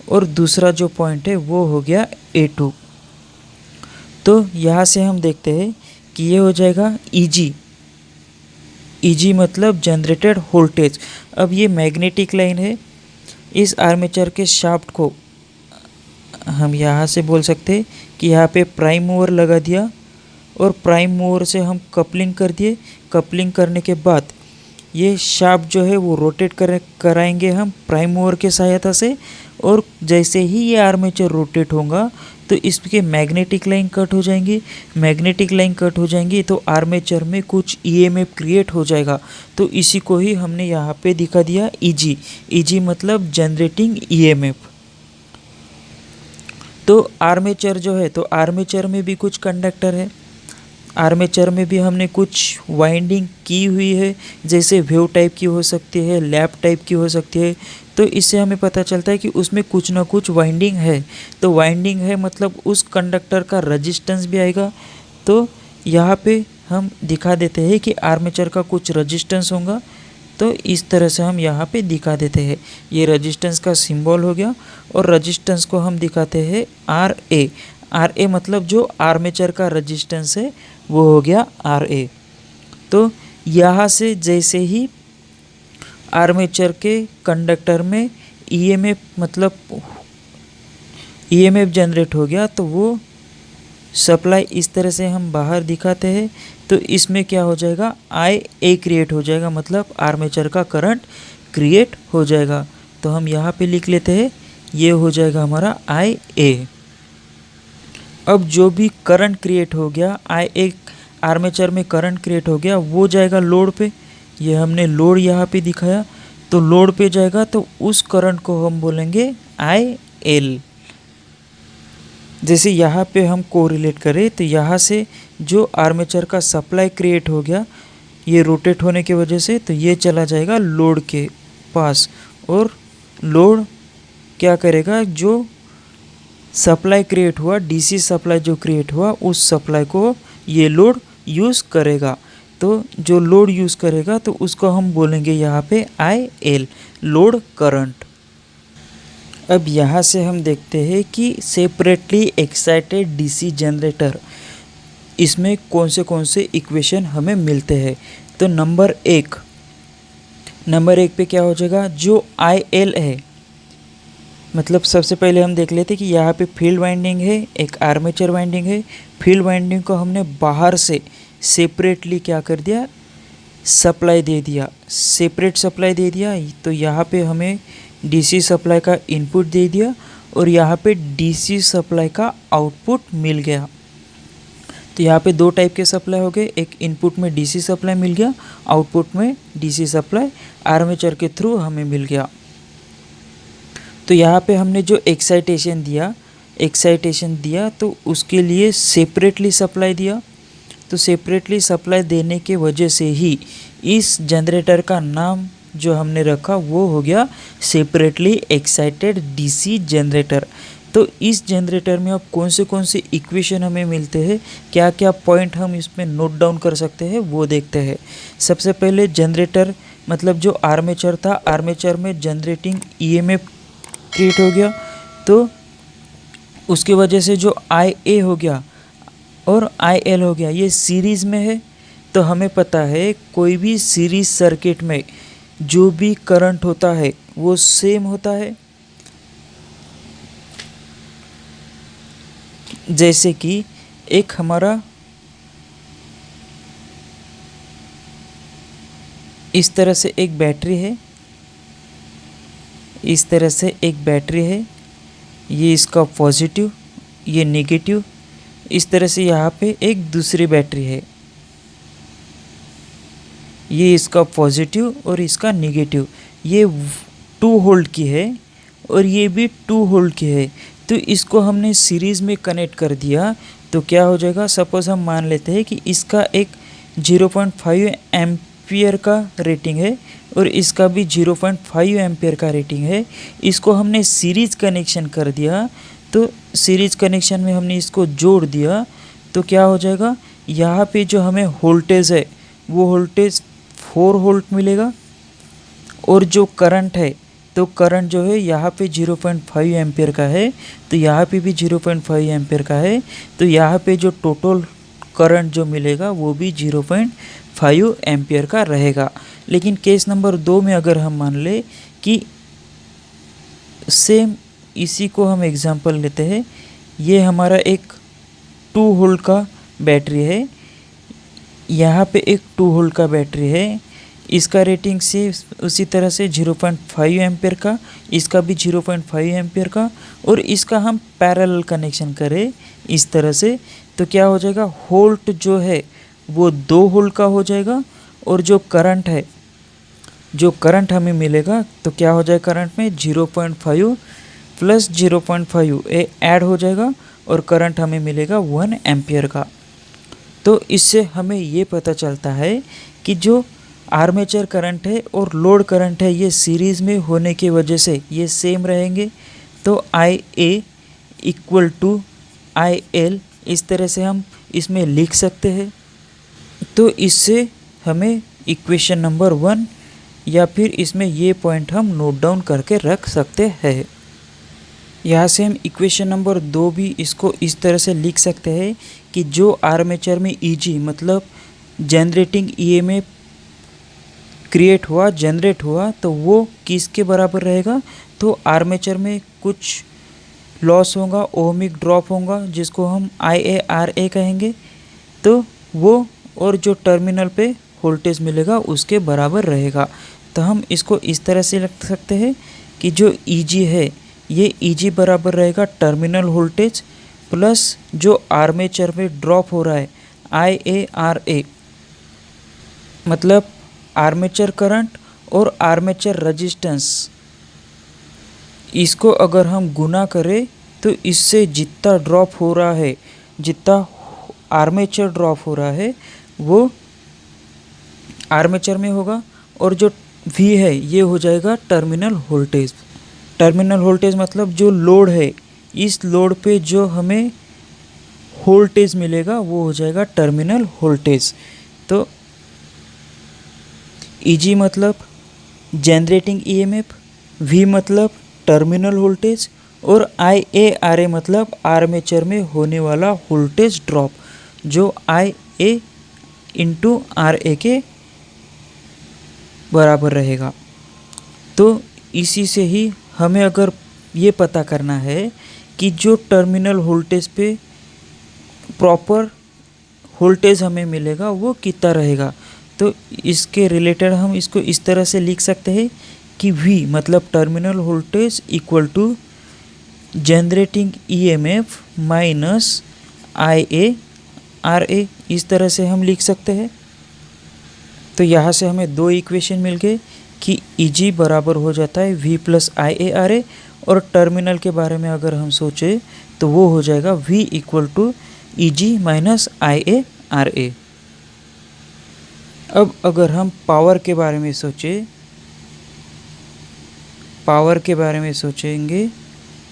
और दूसरा जो पॉइंट है वो हो गया A2। तो यहाँ से हम देखते हैं कि ये हो जाएगा EG मतलब जनरेटेड वोल्टेज। अब ये मैग्नेटिक लाइन है, इस आर्मेचर के शाफ्ट को हम यहाँ से बोल सकते हैं कि यहाँ पे प्राइम मूवर लगा दिया, और प्राइम मूवर से हम कपलिंग कर दिए। कपलिंग करने के बाद ये शाफ्ट जो है वो रोटेट कराएंगे हम प्राइम मूवर के सहायता से, और जैसे ही ये आर्मेचर रोटेट होगा तो इसके मैग्नेटिक लाइन कट हो जाएंगी। मैग्नेटिक लाइन कट हो जाएंगी तो आर्मेचर में कुछ EMF क्रिएट हो जाएगा। तो इसी को ही हमने यहाँ पे दिखा दिया EG मतलब जनरेटिंग EMF। तो आर्मेचर जो है, तो आर्मेचर में भी कुछ कंडक्टर है, आर्मेचर में भी हमने कुछ वाइंडिंग की हुई है, जैसे वेव टाइप की हो सकती है, लैप टाइप की हो सकती है। तो इससे हमें पता चलता है कि उसमें कुछ ना कुछ वाइंडिंग है। तो वाइंडिंग है मतलब उस कंडक्टर का रेजिस्टेंस भी आएगा। तो यहाँ पे हम दिखा देते हैं कि आर्मेचर का कुछ रेजिस्टेंस होगा, तो इस तरह से हम यहाँ पे दिखा देते हैं। ये रेजिस्टेंस का सिंबल हो गया, और रेजिस्टेंस को हम दिखाते हैं आर ए मतलब जो आर्मेचर का रजिस्टेंस है वो हो गया आर ए। तो यहाँ से जैसे ही आर्मेचर के कंडक्टर में ईएमएफ मतलब ईएमएफ जनरेट हो गया, तो वो सप्लाई इस तरह से हम बाहर दिखाते हैं। तो इसमें क्या हो जाएगा, आई ए क्रिएट हो जाएगा, मतलब आर्मेचर का करंट क्रिएट हो जाएगा। तो हम यहाँ पे लिख लेते हैं, ये हो जाएगा हमारा आई ए। अब जो भी करंट क्रिएट हो गया, आई ए आर्मेचर में करंट क्रिएट हो गया, वो जाएगा लोड पे। ये हमने लोड यहाँ पे दिखाया, तो लोड पे जाएगा, तो उस करंट को हम बोलेंगे आई एल। जैसे यहाँ पे हम कोरिलेट करें, तो यहाँ से जो आर्मेचर का सप्लाई क्रिएट हो गया, ये रोटेट होने की वजह से, तो ये चला जाएगा लोड के पास, और लोड क्या करेगा, जो सप्लाई क्रिएट हुआ, डीसी सप्लाई जो क्रिएट हुआ, उस सप्लाई को ये लोड यूज़ करेगा। तो जो लोड यूज़ करेगा तो उसको हम बोलेंगे यहाँ पे आई एल, लोड करंट। अब यहाँ से हम देखते हैं कि सेपरेटली एक्साइटेड डीसी जनरेटर, इसमें कौन से इक्वेशन हमें मिलते हैं। तो नंबर एक पे क्या हो जाएगा, जो आई एल है, मतलब सबसे पहले हम देख लेते हैं कि यहाँ पे फील्ड वाइंडिंग है, एक आर्मेचर वाइंडिंग है। फील्ड वाइंडिंग को हमने बाहर से सेपरेटली क्या कर दिया, सप्लाई दे दिया, सेपरेट सप्लाई दे दिया। तो यहाँ पे हमें डीसी सप्लाई का इनपुट दे दिया, और यहाँ पे डीसी सप्लाई का आउटपुट मिल गया। तो यहाँ पे दो टाइप के सप्लाई हो गए, एक इनपुट में डीसी सप्लाई मिल गया, आउटपुट में डीसी सप्लाई आर्मेचर के थ्रू हमें मिल गया। तो यहाँ पे हमने जो एक्साइटेशन दिया तो उसके लिए सेपरेटली सप्लाई दिया। तो सेपरेटली सप्लाई देने के वजह से ही इस जनरेटर का नाम जो हमने रखा वो हो गया सेपरेटली एक्साइटेड डीसी जनरेटर। तो इस जनरेटर में अब कौन से इक्वेशन हमें मिलते हैं, क्या क्या पॉइंट हम इसमें नोट डाउन कर सकते हैं, वो देखते हैं। सबसे पहले जनरेटर मतलब जो आर्मेचर था, आर्मेचर में जनरेटिंग ईएमएफ क्रिएट हो गया, तो उसकी वजह से जो आई ए हो गया और आई एल हो गया, ये सीरीज़ में है। तो हमें पता है कोई भी सीरीज सर्किट में जो भी करंट होता है वो सेम होता है। जैसे कि एक हमारा इस तरह से एक बैटरी है, इस तरह से एक बैटरी है, ये इसका पॉजिटिव, ये नेगेटिव। इस तरह से यहाँ पे एक दूसरी बैटरी है, ये इसका पॉजिटिव और इसका नेगेटिव। ये 2 वोल्ट की है और ये भी 2 वोल्ट की है। तो इसको हमने सीरीज़ में कनेक्ट कर दिया, तो क्या हो जाएगा, सपोज़ हम मान लेते हैं कि इसका एक 0.5 एम्पियर का रेटिंग है और इसका भी 0.5 एम्पियर का रेटिंग है। इसको हमने सीरीज़ कनेक्शन कर दिया, तो सीरीज़ कनेक्शन में हमने इसको जोड़ दिया, तो क्या हो जाएगा, यहाँ पे जो हमें वोल्टेज है वो वोल्टेज 4 वोल्ट मिलेगा, और जो करंट है तो करंट जो है यहाँ पे 0.5 एम्पियर का है, तो यहाँ पे भी 0.5 एम्पियर का है। तो यहाँ पे जो टोटल करंट जो मिलेगा वो भी 0.5 एम्पियर का रहेगा। लेकिन केस नंबर 2 में अगर हम मान ले कि सेम इसी को हम एग्जांपल लेते हैं, ये हमारा एक 2 वोल्ट का बैटरी है, यहाँ पे एक 2 वोल्ट का बैटरी है, इसका रेटिंग से उसी तरह से 0.5 एम्पियर का, इसका भी 0.5 एम्पियर का, और इसका हम पैरेलल कनेक्शन करें इस तरह से, तो क्या हो जाएगा, वोल्ट जो है वो 2 वोल्ट का हो जाएगा, और जो करंट है, जो करंट हमें मिलेगा, तो क्या हो जाएगा, करंट में 0.5 प्लस 0.5 ये ऐड हो जाएगा, और करंट हमें मिलेगा 1 एम्पियर का। तो इससे हमें ये पता चलता है कि जो आर्मेचर करंट है और लोड करंट है ये सीरीज़ में होने की वजह से ये सेम रहेंगे। तो आई ए इक्वल टू आई एल, इस तरह से हम इसमें लिख सकते हैं। तो इससे हमें इक्वेशन नंबर 1 या फिर इसमें ये पॉइंट हम नोट डाउन करके रख सकते हैं। यहाँ से हम इक्वेशन नंबर 2 भी इसको इस तरह से लिख सकते हैं कि जो आर्मेचर में ईजी मतलब जनरेटिंग ईएमएफ जनरेट हुआ तो वो किसके बराबर रहेगा, तो आर्मेचर में कुछ लॉस होगा, ओहमिक ड्रॉप होगा जिसको हम IaRa कहेंगे, तो वो और जो टर्मिनल पे वोल्टेज मिलेगा उसके बराबर रहेगा। तो हम इसको इस तरह से लिख सकते हैं कि जो Eg है ये Eg बराबर रहेगा टर्मिनल वोल्टेज प्लस जो आर्मेचर में ड्रॉप हो रहा है IaRa, मतलब आर्मेचर करंट और आर्मेचर रेजिस्टेंस, इसको अगर हम गुना करें तो इससे जितना ड्रॉप हो रहा है, जितना आर्मेचर ड्रॉप हो रहा है वो आर्मेचर में होगा और जो V है ये हो जाएगा टर्मिनल वोल्टेज। टर्मिनल वोल्टेज मतलब जो लोड है, इस लोड पे जो हमें वोल्टेज मिलेगा वो हो जाएगा टर्मिनल वोल्टेज। तो Eg मतलब जनरेटिंग ईएमएफ, V मतलब टर्मिनल वोल्टेज और IaRa मतलब आर्मेचर में होने वाला वोल्टेज ड्रॉप जो Ia इंटू RA के बराबर रहेगा। तो इसी से ही हमें अगर ये पता करना है कि जो टर्मिनल वोल्टेज पे प्रॉपर वोल्टेज हमें मिलेगा वो कितना रहेगा, तो इसके रिलेटेड हम इसको इस तरह से लिख सकते हैं कि V मतलब terminal voltage equal to generating EMF minus IaRa, इस तरह से हम लिख सकते हैं। तो यहाँ से हमें दो इक्वेशन मिल गए कि Eg बराबर हो जाता है V प्लस IaRa, और टर्मिनल के बारे में अगर हम सोचें तो वो हो जाएगा V equal to Eg minus IaRa। अब अगर हम पावर के बारे में सोचेंगे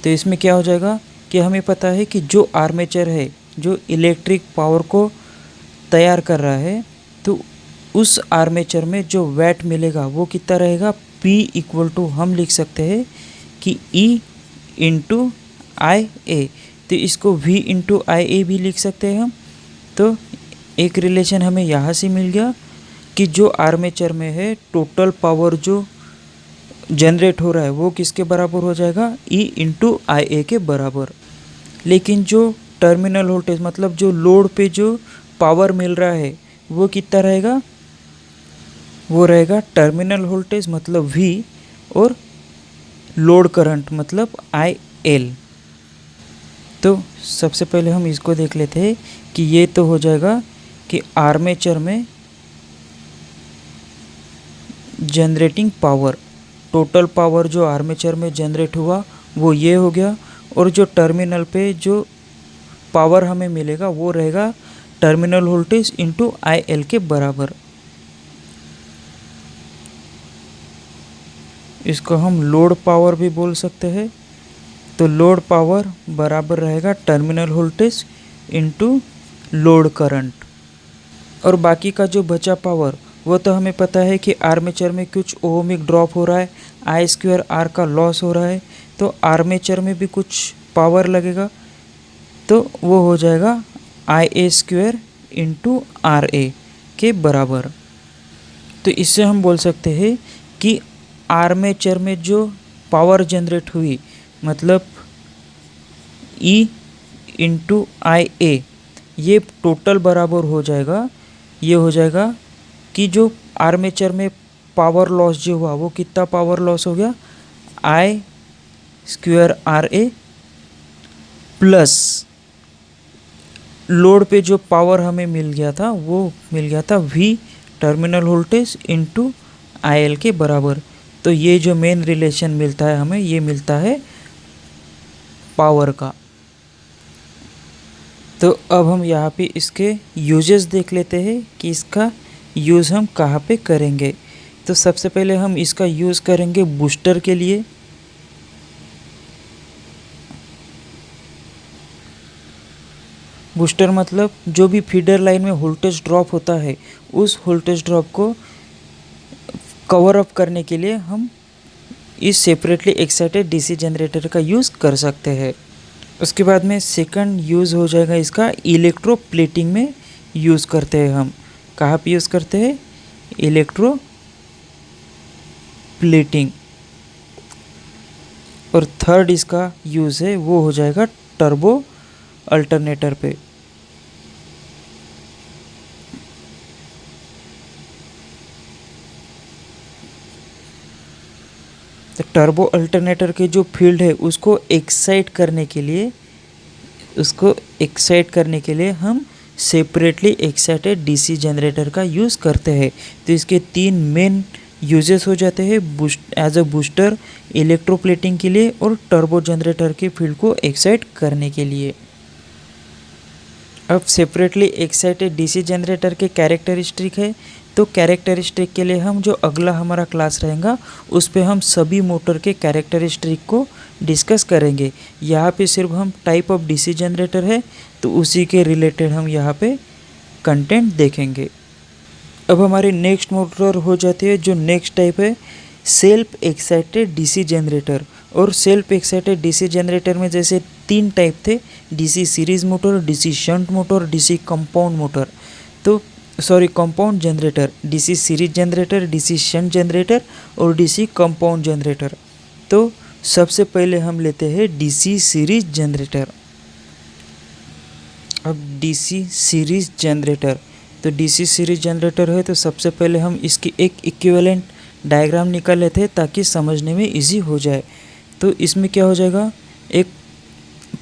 तो इसमें क्या हो जाएगा कि हमें पता है कि जो आर्मेचर है जो इलेक्ट्रिक पावर को तैयार कर रहा है, तो उस आर्मेचर में जो वैट मिलेगा वो कितना रहेगा, P इक्वल टू हम लिख सकते हैं कि E इंटू IA। तो इसको V इंटू IA भी लिख सकते हैं हम। तो एक रिलेशन हमें यहाँ से मिल गया कि जो आर्मेचर में है टोटल पावर जो जनरेट हो रहा है वो किसके बराबर हो जाएगा, E इंटू IA के बराबर। लेकिन जो टर्मिनल वोल्टेज मतलब जो लोड पे जो पावर मिल रहा है वो कितना रहेगा, वो रहेगा टर्मिनल वोल्टेज मतलब V और लोड करंट मतलब IL। तो सबसे पहले हम इसको देख लेते हैं कि ये तो हो जाएगा कि आर्मेचर में जनरेटिंग पावर, टोटल पावर जो आर्मेचर में जनरेट हुआ वो ये हो गया, और जो टर्मिनल पे जो पावर हमें मिलेगा वो रहेगा टर्मिनल वोल्टेज इंटू IL के बराबर। इसको हम लोड पावर भी बोल सकते हैं। तो लोड पावर बराबर रहेगा terminal voltage into load current. और बाकी का जो बचा पावर वो तो हमें पता है कि आर्मेचर में कुछ ओहमिक ड्रॉप हो रहा है, I2R का लॉस हो रहा है, तो आर्मेचर में भी कुछ पावर लगेगा, तो वो हो जाएगा Ia² इंटू RA के बराबर। तो इससे हम बोल सकते हैं कि आर्मेचर में जो पावर जनरेट हुई मतलब E इंटू IA, ये टोटल बराबर हो जाएगा, ये हो जाएगा कि जो आर्मेचर में पावर लॉस जो हुआ वो कितना पावर लॉस हो गया, I2RA प्लस लोड पे जो पावर हमें मिल गया था वो मिल गया था V terminal voltage into IL के बराबर। तो ये जो मेन रिलेशन मिलता है हमें, ये मिलता है पावर का। तो अब हम यहाँ पे इसके यूजेस देख लेते हैं कि इसका यूज़ हम कहाँ पे करेंगे। तो सबसे पहले हम इसका यूज़ करेंगे बूस्टर के लिए। बूस्टर मतलब जो भी फीडर लाइन में वोल्टेज ड्रॉप होता है उस वोल्टेज ड्रॉप को कवर अप करने के लिए हम इस सेपरेटली एक्साइटेड डीसी जनरेटर का यूज़ कर सकते हैं। उसके बाद में सेकंड यूज़ हो जाएगा इसका इलेक्ट्रोप्लेटिंग में यूज़ करते हैं हम। कहाँ पे यूज़ करते हैं? इलेक्ट्रोप्लेटिंग। और थर्ड इसका यूज़ है वो हो जाएगा टर्बो अल्टरनेटर पे। तो टर्बो अल्टरनेटर के जो फील्ड है उसको एक्साइट करने के लिए हम सेपरेटली एक्साइटेड डीसी जनरेटर का यूज़ करते हैं। तो इसके तीन मेन यूजेस हो जाते हैं, एज अ बूस्टर, इलेक्ट्रोप्लेटिंग के लिए और टर्बो जनरेटर के फील्ड को एक्साइट करने के लिए। अब सेपरेटली एक्साइटेड डीसी जनरेटर के कैरेक्टरिस्टिक है, तो कैरेक्टरिस्टिक के लिए हम जो अगला हमारा क्लास रहेगा उस पे हम सभी मोटर के कैरेक्टरिस्टिक को डिस्कस करेंगे। यहाँ पे सिर्फ हम टाइप ऑफ डीसी जनरेटर है तो उसी के रिलेटेड हम यहाँ पे कंटेंट देखेंगे। अब हमारी नेक्स्ट मोटर हो जाती है, जो नेक्स्ट टाइप है सेल्फ एक्साइटेड डीसी जनरेटर। और सेल्फ एक्साइटेड डीसी जनरेटर में जैसे तीन टाइप थे, DC series motor, DC shunt motor, DC compound motor. तो compound generator, DC series generator, DC shunt generator और डीसी कंपाउंड जनरेटर। तो सबसे पहले हम लेते हैं डीसी सीरीज जनरेटर। अब डीसी सीरीज जनरेटर, तो डीसी सीरीज जनरेटर है तो सबसे पहले हम इसकी एक इक्विवेलेंट डायग्राम निकाल लेते हैं ताकि समझने में इजी हो जाए। तो इसमें क्या हो जाएगा, एक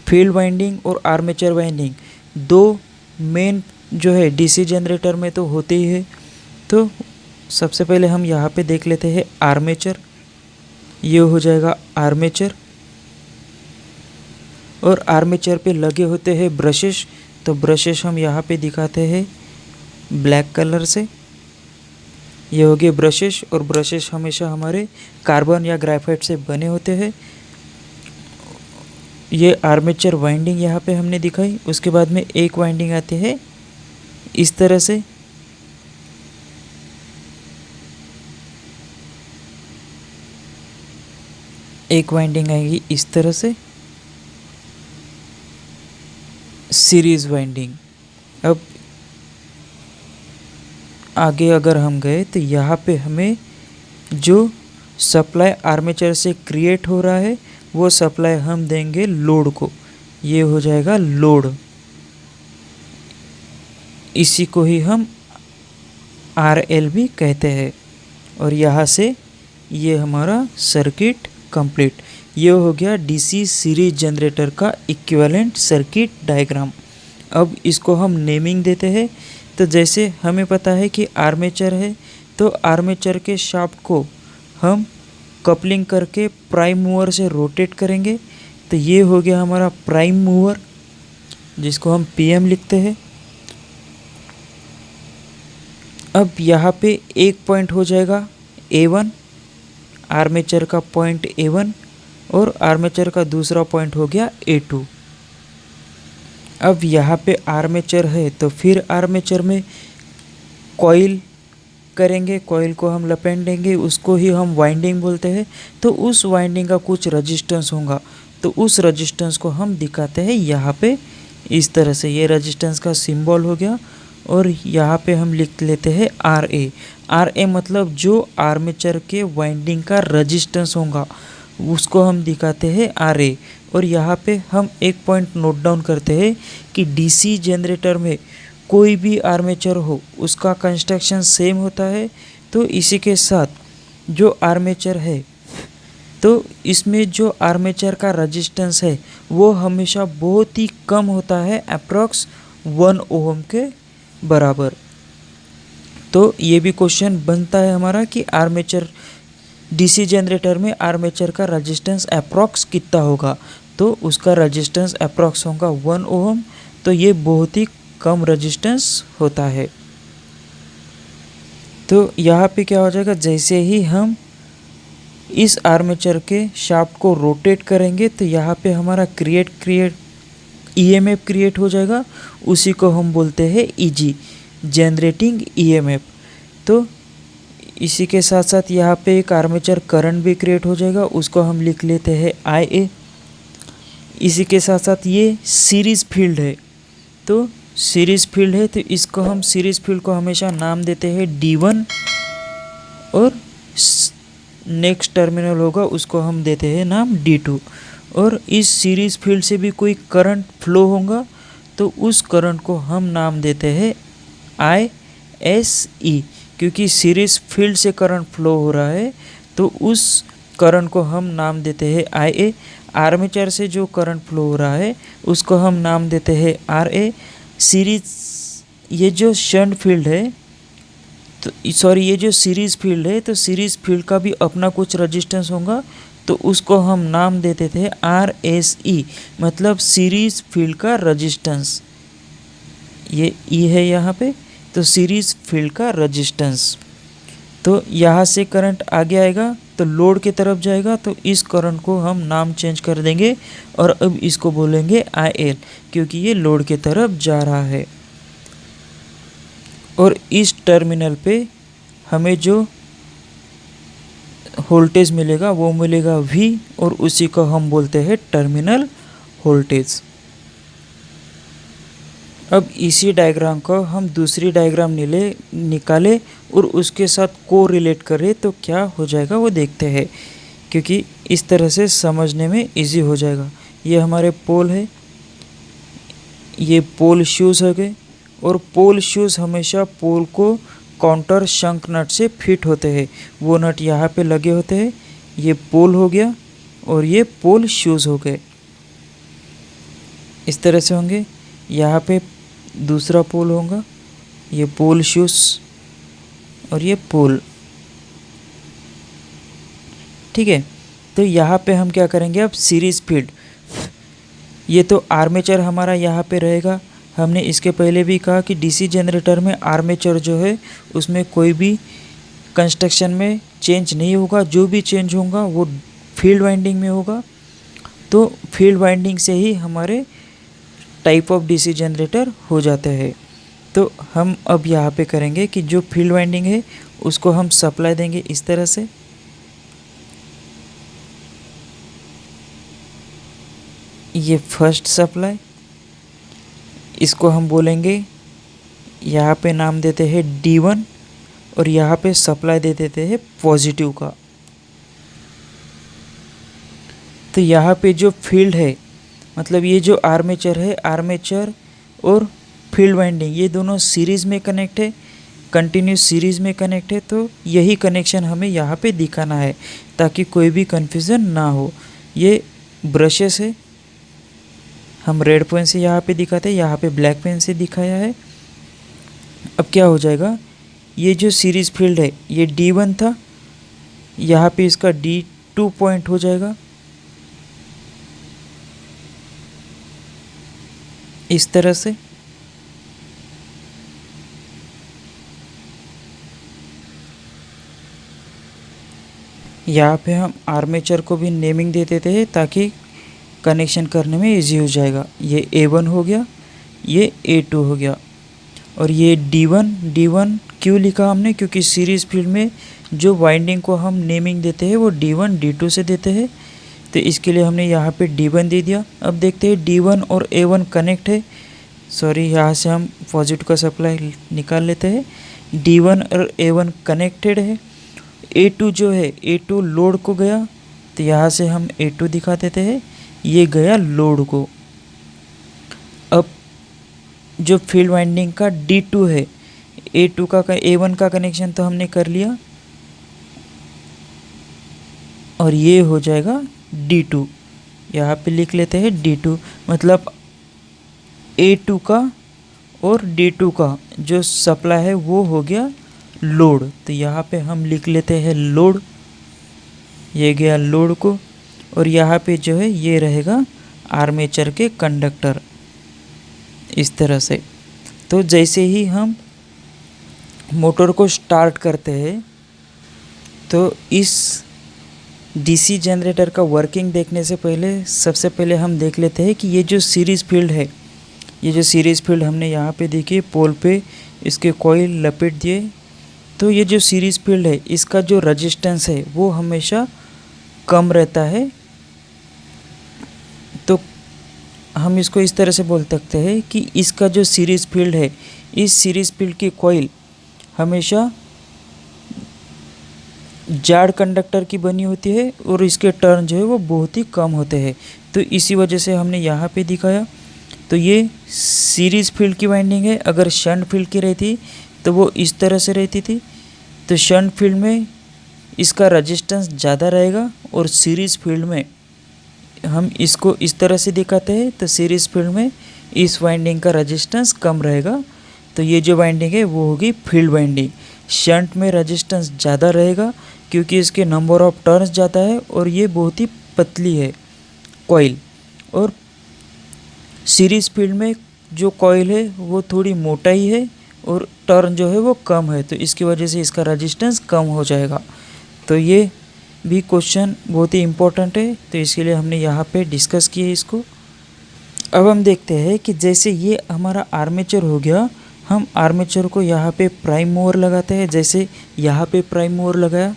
फील्ड वाइंडिंग और आर्मेचर वाइंडिंग, दो मेन जो है डीसी जनरेटर में तो होते ही है। तो सबसे पहले हम यहाँ पे देख लेते हैं आर्मेचर। ये हो जाएगा आर्मेचर, और आर्मेचर पे लगे होते हैं ब्रशेस। तो ब्रशेस हम यहाँ पे दिखाते हैं ब्लैक कलर से। ये हो गए ब्रशेस, और ब्रशेस हमेशा हमारे कार्बन या ग्रेफाइट से बने होते हैं। ये आर्मेचर वाइंडिंग यहाँ पे हमने दिखाई। उसके बाद में एक वाइंडिंग आती है इस तरह से, एक वाइंडिंग आएगी इस तरह से, सीरीज वाइंडिंग। अब आगे अगर हम गए तो यहाँ पे हमें जो सप्लाई आर्मेचर से क्रिएट हो रहा है वो सप्लाई हम देंगे लोड को। ये हो जाएगा लोड, इसी को ही हम RL भी कहते हैं। और यहाँ से ये हमारा सर्किट कंप्लीट। ये हो गया डीसी सीरीज जनरेटर का इक्विवेलेंट सर्किट डायग्राम। अब इसको हम नेमिंग देते हैं। तो जैसे हमें पता है कि आर्मेचर है, तो आर्मेचर के शाफ्ट को हम कपलिंग करके प्राइम मूवर से रोटेट करेंगे। तो ये हो गया हमारा प्राइम मूवर, जिसको हम PM लिखते हैं। अब यहाँ पे एक पॉइंट हो जाएगा A1, आर्मेचर का पॉइंट A1, और आर्मेचर का दूसरा पॉइंट हो गया A2। अब यहाँ पे आर्मेचर है तो फिर आर्मेचर में कॉइल करेंगे, कॉइल को हम लपेट देंगे, उसको ही हम वाइंडिंग बोलते हैं। तो उस वाइंडिंग का कुछ रेजिस्टेंस होगा, तो उस रेजिस्टेंस को हम दिखाते हैं यहाँ पे इस तरह से। ये रेजिस्टेंस का सिंबल हो गया, और यहाँ पे हम लिख लेते हैं RA मतलब जो आर्मेचर के वाइंडिंग का रेजिस्टेंस होगा उसको हम दिखाते हैं RA। और यहाँ पे हम एक पॉइंट नोट डाउन करते हैं कि डीसी जनरेटर में कोई भी आर्मेचर हो उसका कंस्ट्रक्शन सेम होता है। तो इसी के साथ जो आर्मेचर है, तो इसमें जो आर्मेचर का रेजिस्टेंस है वो हमेशा बहुत ही कम होता है, अप्रॉक्स 1 ओम के बराबर। तो ये भी क्वेश्चन बनता है हमारा कि आर्मेचर डीसी जनरेटर में आर्मेचर का रेजिस्टेंस अप्रॉक्स कितना होगा। तो उसका रेजिस्टेंस अप्रॉक्स होगा 1 ओम। तो ये बहुत ही कम रेजिस्टेंस होता है। तो यहाँ पे क्या हो जाएगा, जैसे ही हम इस आर्मेचर के शाफ्ट को रोटेट करेंगे तो यहाँ पे हमारा EMF क्रिएट हो जाएगा। उसी को हम बोलते हैं EG, जनरेटिंग EMF। तो इसी के साथ साथ यहाँ पे एक आर्मेचर करंट भी क्रिएट हो जाएगा, उसको हम लिख लेते हैं IA। इसी के साथ साथ ये सीरीज़ फील्ड है, तो सीरीज़ फील्ड है तो इसको हम सीरीज़ फील्ड को हमेशा नाम देते हैं D1 और नेक्स्ट टर्मिनल होगा उसको हम देते हैं नाम D2। और इस सीरीज़ फील्ड से भी कोई करंट फ्लो होगा तो उस करंट को हम नाम देते हैं ISE, क्योंकि सीरीज़ फील्ड से करंट फ्लो हो रहा है तो उस करंट को हम नाम देते हैं IA। आर्मेचर से जो करंट फ्लो हो रहा है उसको हम नाम देते हैं RA। सीरीज ये जो शंट फील्ड है तो सॉरी ये जो सीरीज़ फील्ड है तो सीरीज़ फील्ड का भी अपना कुछ रजिस्टेंस होगा तो उसको हम नाम देते थे RSE, मतलब सीरीज़ फील्ड का रजिस्टेंस। ये E है यहाँ पे, तो सीरीज़ फील्ड का रजिस्टेंस। तो यहाँ से करंट आगे आएगा तो लोड की तरफ जाएगा तो इस करंट को हम नाम चेंज कर देंगे और अब इसको बोलेंगे IL, क्योंकि ये लोड की तरफ जा रहा है। और इस टर्मिनल पे हमें जो वोल्टेज मिलेगा वो मिलेगा V और उसी को हम बोलते हैं टर्मिनल वोल्टेज। अब इसी डायग्राम को हम दूसरी डायग्राम निकाले और उसके साथ को रिलेट करें तो क्या हो जाएगा वो देखते हैं, क्योंकि इस तरह से समझने में इजी हो जाएगा। ये हमारे पोल है, ये पोल शूज़ हो गए और पोल शूज़ हमेशा पोल को काउंटर शंक नट से फिट होते हैं, वो नट यहाँ पे लगे होते हैं। ये पोल हो गया और ये पोल शूज़ हो गए, इस तरह से होंगे। यहाँ पे दूसरा पोल होगा, ये पोल शूज़ और ये पोल, ठीक है। तो यहाँ पे हम क्या करेंगे अब सीरीज़ फील्ड, ये तो आर्मेचर हमारा यहाँ पे रहेगा। हमने इसके पहले भी कहा कि डीसी जनरेटर में आर्मेचर जो है उसमें कोई भी कंस्ट्रक्शन में चेंज नहीं होगा, जो भी चेंज होगा वो फील्ड वाइंडिंग में होगा। तो फील्ड वाइंडिंग से ही हमारे टाइप ऑफ डीसी जनरेटर हो जाते हैं। तो हम अब यहाँ पे करेंगे कि जो फील्ड वाइंडिंग है उसको हम सप्लाई देंगे इस तरह से। ये फर्स्ट सप्लाई, इसको हम बोलेंगे, यहाँ पे नाम देते हैं D1 और यहाँ पे सप्लाई दे देते हैं पॉजिटिव का। तो यहाँ पे जो फील्ड है, मतलब ये जो आर्मेचर है, आर्मेचर और फील्ड वाइंडिंग ये दोनों सीरीज़ में कनेक्ट है, कंटिन्यूस सीरीज़ में कनेक्ट है। तो यही कनेक्शन हमें यहाँ पे दिखाना है ताकि कोई भी कन्फ्यूज़न ना हो। ये ब्रशेस है, हम रेड पेन से यहाँ पे दिखाते हैं, यहाँ पे ब्लैक पेन से दिखाया है। अब क्या हो जाएगा, ये जो सीरीज़ फील्ड है ये D1 था, यहाँ पे इसका D2 पॉइंट हो जाएगा इस तरह से। यहाँ पे हम आर्मेचर को भी नेमिंग दे देते हैं ताकि कनेक्शन करने में इजी हो जाएगा। ये A1 हो गया, ये A2 हो गया और ये D1 क्यों लिखा हमने, क्योंकि सीरीज़ फील्ड में जो वाइंडिंग को हम नेमिंग देते हैं वो D1 D2 से देते हैं, तो इसके लिए हमने यहाँ पे D1 दे दिया। अब देखते हैं D1 और A1 कनेक्ट है, सॉरी यहाँ से हम पॉजिटिव का सप्लाई निकाल लेते हैं। D1 और A1 कनेक्टेड है। A2 जो है, A2 लोड को गया तो यहाँ से हम A2 दिखा देते हैं, ये गया लोड को। अब जो फील्ड वाइंडिंग का D2 है, A2 का A1 का कनेक्शन तो हमने कर लिया और ये हो जाएगा D2, यहाँ पे लिख लेते हैं D2, मतलब A2 का और D2 का जो सप्लाई है वो हो गया लोड। तो यहाँ पे हम लिख लेते हैं लोड, ये गया लोड को और यहाँ पे जो है ये रहेगा आर्मेचर के कंडक्टर इस तरह से। तो जैसे ही हम मोटर को स्टार्ट करते हैं तो इस डीसी जनरेटर का वर्किंग देखने से पहले सबसे पहले हम देख लेते हैं कि ये जो सीरीज़ फील्ड है, ये जो सीरीज़ फील्ड हमने यहाँ पे देखी पोल पे इसके कॉइल लपेट दिए तो ये जो सीरीज़ फील्ड है इसका जो रेजिस्टेंस है वो हमेशा कम रहता है। तो हम इसको इस तरह से बोल सकते हैं कि इसका जो सीरीज़ फील्ड है, इस सीरीज़ फील्ड की कॉइल हमेशा जाड़ कंडक्टर की बनी होती है और इसके टर्न जो है वो बहुत ही कम होते हैं। तो इसी वजह से हमने यहाँ पे दिखाया। तो ये सीरीज़ फील्ड की वाइंडिंग है। अगर शंट फील्ड की रहती तो वो इस तरह से रहती थी। तो शंट फील्ड में इसका रेजिस्टेंस ज़्यादा रहेगा और सीरीज़ फील्ड में हम इसको इस तरह से दिखाते हैं। तो सीरीज़ फील्ड में इस वाइंडिंग का रेजिस्टेंस कम रहेगा। तो ये जो वाइंडिंग है वो होगी फील्ड वाइंडिंग। शंट में रेजिस्टेंस ज़्यादा रहेगा क्योंकि इसके नंबर ऑफ टर्न्स ज़्यादा है और ये बहुत ही पतली है कॉइल। और सीरीज़ फील्ड में जो कॉइल है वो थोड़ी मोटाई है और टर्न जो है वो कम है। तो इसकी वजह से इसका रेजिस्टेंस कम हो जाएगा। तो ये भी क्वेश्चन बहुत ही इम्पोर्टेंट है, तो इसके लिए हमने यहाँ पे डिस्कस किया इसको। अब हम देखते हैं कि जैसे ये हमारा आर्मेचर हो गया, हम आर्मेचर को यहाँ पे प्राइम मूवर लगाते हैं। जैसे यहाँ पे प्राइम मूवर लगाया,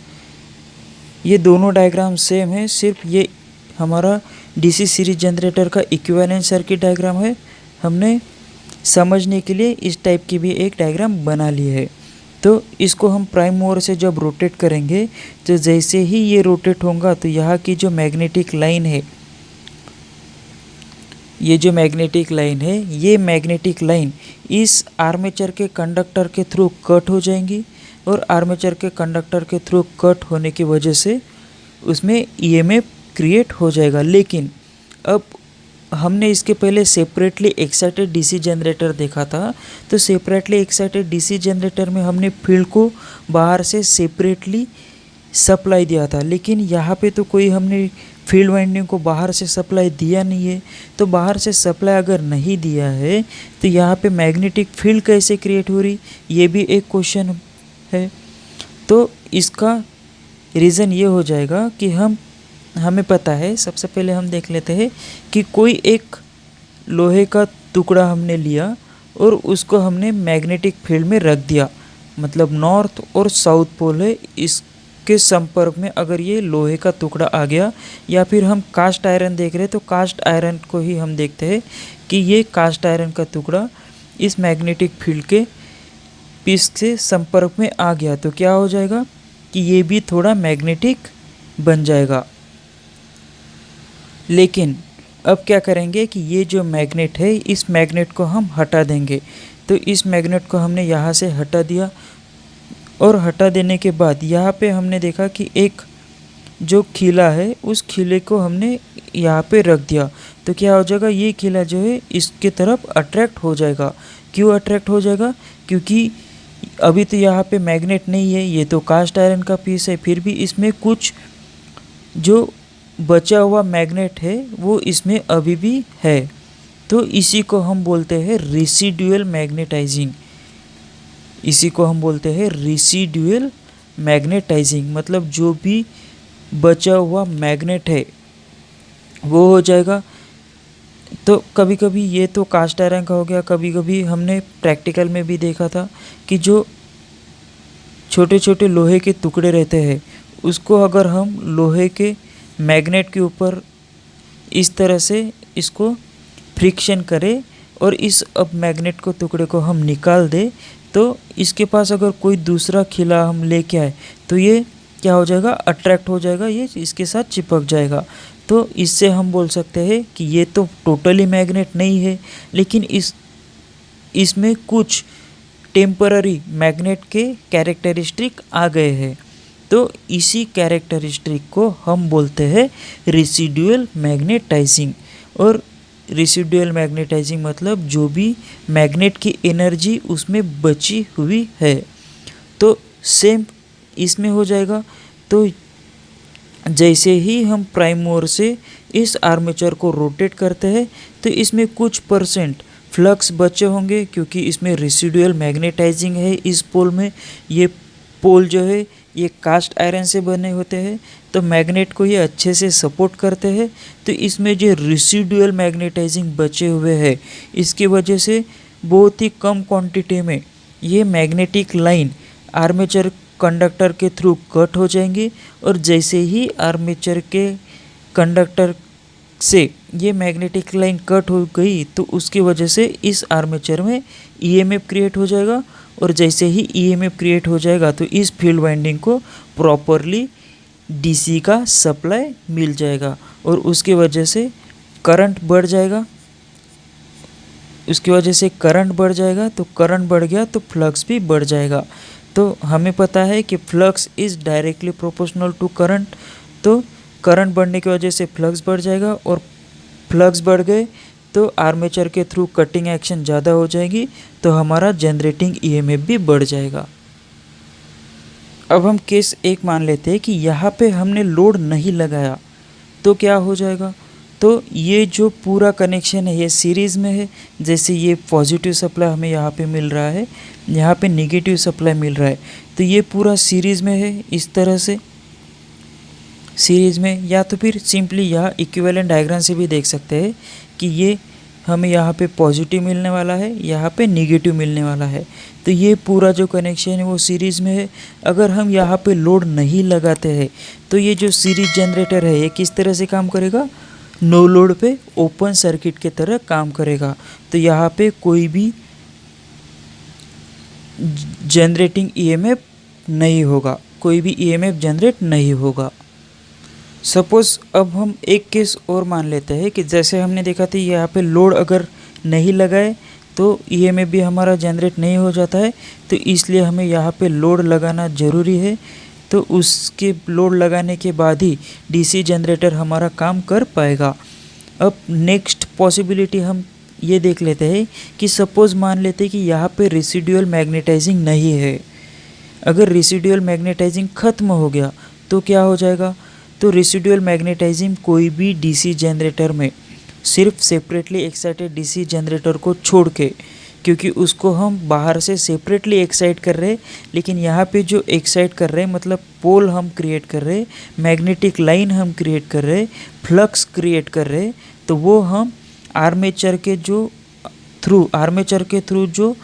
ये दोनों डायग्राम सेम है, सिर्फ ये हमारा डीसी सीरीज जनरेटर का इक्विवेलेंट सर्किट डायग्राम है। हमने समझने के लिए इस टाइप की भी एक डायग्राम बना ली है। तो इसको हम प्राइम मूवर से जब रोटेट करेंगे तो जैसे ही ये रोटेट होगा तो यहाँ की जो मैग्नेटिक लाइन है, ये जो मैग्नेटिक लाइन है, ये मैग्नेटिक लाइन इस आर्मेचर के कंडक्टर के थ्रू कट हो जाएंगी और आर्मेचर के कंडक्टर के थ्रू कट होने की वजह से उसमें ईएमएफ क्रिएट हो जाएगा। लेकिन अब हमने इसके पहले सेपरेटली एक्साइटेड डीसी जनरेटर देखा था। तो सेपरेटली एक्साइटेड डीसी जनरेटर में हमने फील्ड को बाहर से सेपरेटली सप्लाई दिया था, लेकिन यहाँ पे तो कोई हमने फील्ड वाइंडिंग को बाहर से सप्लाई दिया नहीं है। तो बाहर से सप्लाई अगर नहीं दिया है तो यहाँ पे मैग्नेटिक फील्ड कैसे क्रिएट हो रही, ये भी एक क्वेश्चन है। तो इसका रीज़न ये हो जाएगा कि हमें पता है, सबसे पहले हम देख लेते हैं कि कोई एक लोहे का टुकड़ा हमने लिया और उसको हमने मैग्नेटिक फील्ड में रख दिया। मतलब नॉर्थ और साउथ पोल है, इसके संपर्क में अगर ये लोहे का टुकड़ा आ गया, या फिर हम कास्ट आयरन देख रहे हैं तो कास्ट आयरन को ही हम देखते हैं कि ये कास्ट आयरन का टुकड़ा इस मैग्नेटिक फील्ड के पीस से संपर्क में आ गया, तो क्या हो जाएगा कि ये भी थोड़ा मैग्नेटिक बन जाएगा। लेकिन अब क्या करेंगे कि ये जो मैग्नेट है, इस मैग्नेट को हम हटा देंगे। तो इस मैग्नेट को हमने यहाँ से हटा दिया और हटा देने के बाद यहाँ पे हमने देखा कि एक जो खिला है उस खिले को हमने यहाँ पे रख दिया। तो क्या हो जाएगा, ये खिला जो है इसके तरफ अट्रैक्ट हो जाएगा। क्यों अट्रैक्ट हो जाएगा, क्योंकि अभी तो यहाँ पे मैग्नेट नहीं है, ये तो कास्ट आयरन का पीस है, फिर भी इसमें कुछ जो बचा हुआ मैग्नेट है वो इसमें अभी भी है। तो इसी को हम बोलते हैं रेसिडुअल मैग्नेटाइजिंग। इसी को हम बोलते हैं रेसिडुअल मैग्नेटाइजिंग, मतलब जो भी बचा हुआ मैग्नेट है वो हो जाएगा। तो कभी कभी ये तो कास्ट आयरन का हो गया, कभी कभी हमने प्रैक्टिकल में भी देखा था कि जो छोटे छोटे लोहे के टुकड़े रहते हैं उसको अगर हम लोहे के मैग्नेट के ऊपर इस तरह से इसको फ्रिक्शन करें और इस अब मैग्नेट को टुकड़े को हम निकाल दें, तो इसके पास अगर कोई दूसरा खिला हम लेके आए तो ये क्या हो जाएगा, अट्रैक्ट हो जाएगा, ये इसके साथ चिपक जाएगा। तो इससे हम बोल सकते हैं कि ये तो टोटली मैग्नेट नहीं है, लेकिन इसमें कुछ टेम्पररी मैग्नेट के कैरेक्टरिस्टिक आ गए हैं। तो इसी कैरेक्टरिस्टिक को हम बोलते हैं रेसिडुअल मैग्नेटाइजिंग। और रेसिडुअल मैग्नेटाइजिंग मतलब जो भी मैग्नेट की एनर्जी उसमें बची हुई है। तो सेम इसमें हो जाएगा। तो जैसे ही हम प्राइम मूवर से इस आर्मेचर को रोटेट करते हैं तो इसमें कुछ परसेंट फ्लक्स बचे होंगे, क्योंकि इसमें रेसिडुअल मैग्नेटाइजिंग है इस पोल में। ये पोल जो है ये कास्ट आयरन से बने होते हैं, तो मैग्नेट को ये अच्छे से सपोर्ट करते हैं। तो इसमें जो रेसिडुअल मैग्नेटाइजिंग बचे हुए हैं, इसकी वजह से बहुत ही कम क्वांटिटी में ये मैग्नेटिक लाइन आर्मेचर कंडक्टर के थ्रू कट हो जाएंगे और जैसे ही आर्मेचर के कंडक्टर से ये मैग्नेटिक लाइन कट हो गई तो उसकी वजह से इस आर्मेचर में ईएमएफ क्रिएट हो जाएगा और जैसे ही ईएमएफ क्रिएट हो जाएगा तो इस फील्ड वाइंडिंग को प्रॉपरली डीसी का सप्लाई मिल जाएगा और उसकी वजह से करंट बढ़ जाएगा। उसकी वजह से करंट बढ़ जाएगा तो करंट बढ़ गया तो फ्लक्स भी बढ़ जाएगा। तो हमें पता है कि flux is directly proportional to current, तो करंट बढ़ने की वजह से फ्लक्स बढ़ जाएगा और फ्लक्स बढ़ गए तो आर्मेचर के थ्रू कटिंग एक्शन ज़्यादा हो जाएगी तो हमारा जनरेटिंग ईएमएफ भी बढ़ जाएगा। अब हम केस एक मान लेते हैं कि यहाँ पे हमने लोड नहीं लगाया तो क्या हो जाएगा। तो ये जो पूरा कनेक्शन है ये सीरीज़ में है, जैसे ये पॉजिटिव सप्लाई हमें यहाँ पे मिल रहा है, यहाँ पे नेगेटिव सप्लाई मिल रहा है, तो ये पूरा सीरीज़ में है इस तरह से सीरीज़ में। या तो फिर सिंपली यहाँ इक्विवेलेंट डायग्राम से भी देख सकते हैं कि ये हमें यहाँ पे पॉजिटिव मिलने वाला है, यहाँ पे नेगेटिव मिलने वाला है, तो ये पूरा जो कनेक्शन है वो सीरीज़ में है। अगर हम यहाँ पे लोड नहीं लगाते हैं तो ये जो सीरीज जनरेटर है ये किस तरह से काम करेगा, नो लोड पे ओपन सर्किट के तरह काम करेगा। तो यहाँ पे कोई भी जनरेटिंग ईएमएफ नहीं होगा, कोई भी ईएमएफ जनरेट नहीं होगा। सपोज़ अब हम एक केस और मान लेते हैं कि जैसे हमने देखा था यहाँ पे लोड अगर नहीं लगाए तो ईएमएफ भी हमारा जनरेट नहीं हो जाता है, तो इसलिए हमें यहाँ पे लोड लगाना ज़रूरी है। तो उसके लोड लगाने के बाद ही डीसी जनरेटर हमारा काम कर पाएगा। अब नेक्स्ट पॉसिबिलिटी हम ये देख लेते हैं कि सपोज़ मान लेते हैं कि यहाँ पे रेसिडुअल मैग्नेटाइजिंग नहीं है। अगर रेसिडुअल मैग्नेटाइजिंग ख़त्म हो गया तो क्या हो जाएगा। तो रेसिडुअल मैग्नेटाइजिंग कोई भी डीसी जनरेटर में सिर्फ सेपरेटली एक्साइटेड डीसी जनरेटर को छोड़ के, क्योंकि उसको हम बाहर से सेपरेटली एक्साइट कर रहे हैं, लेकिन यहाँ पे जो एक्साइट कर रहे हैं मतलब पोल हम क्रिएट कर रहे हैं, मैग्नेटिक लाइन हम क्रिएट कर रहे हैं, फ्लक्स क्रिएट कर रहे हैं, तो वो हम आर्मेचर के थ्रू जो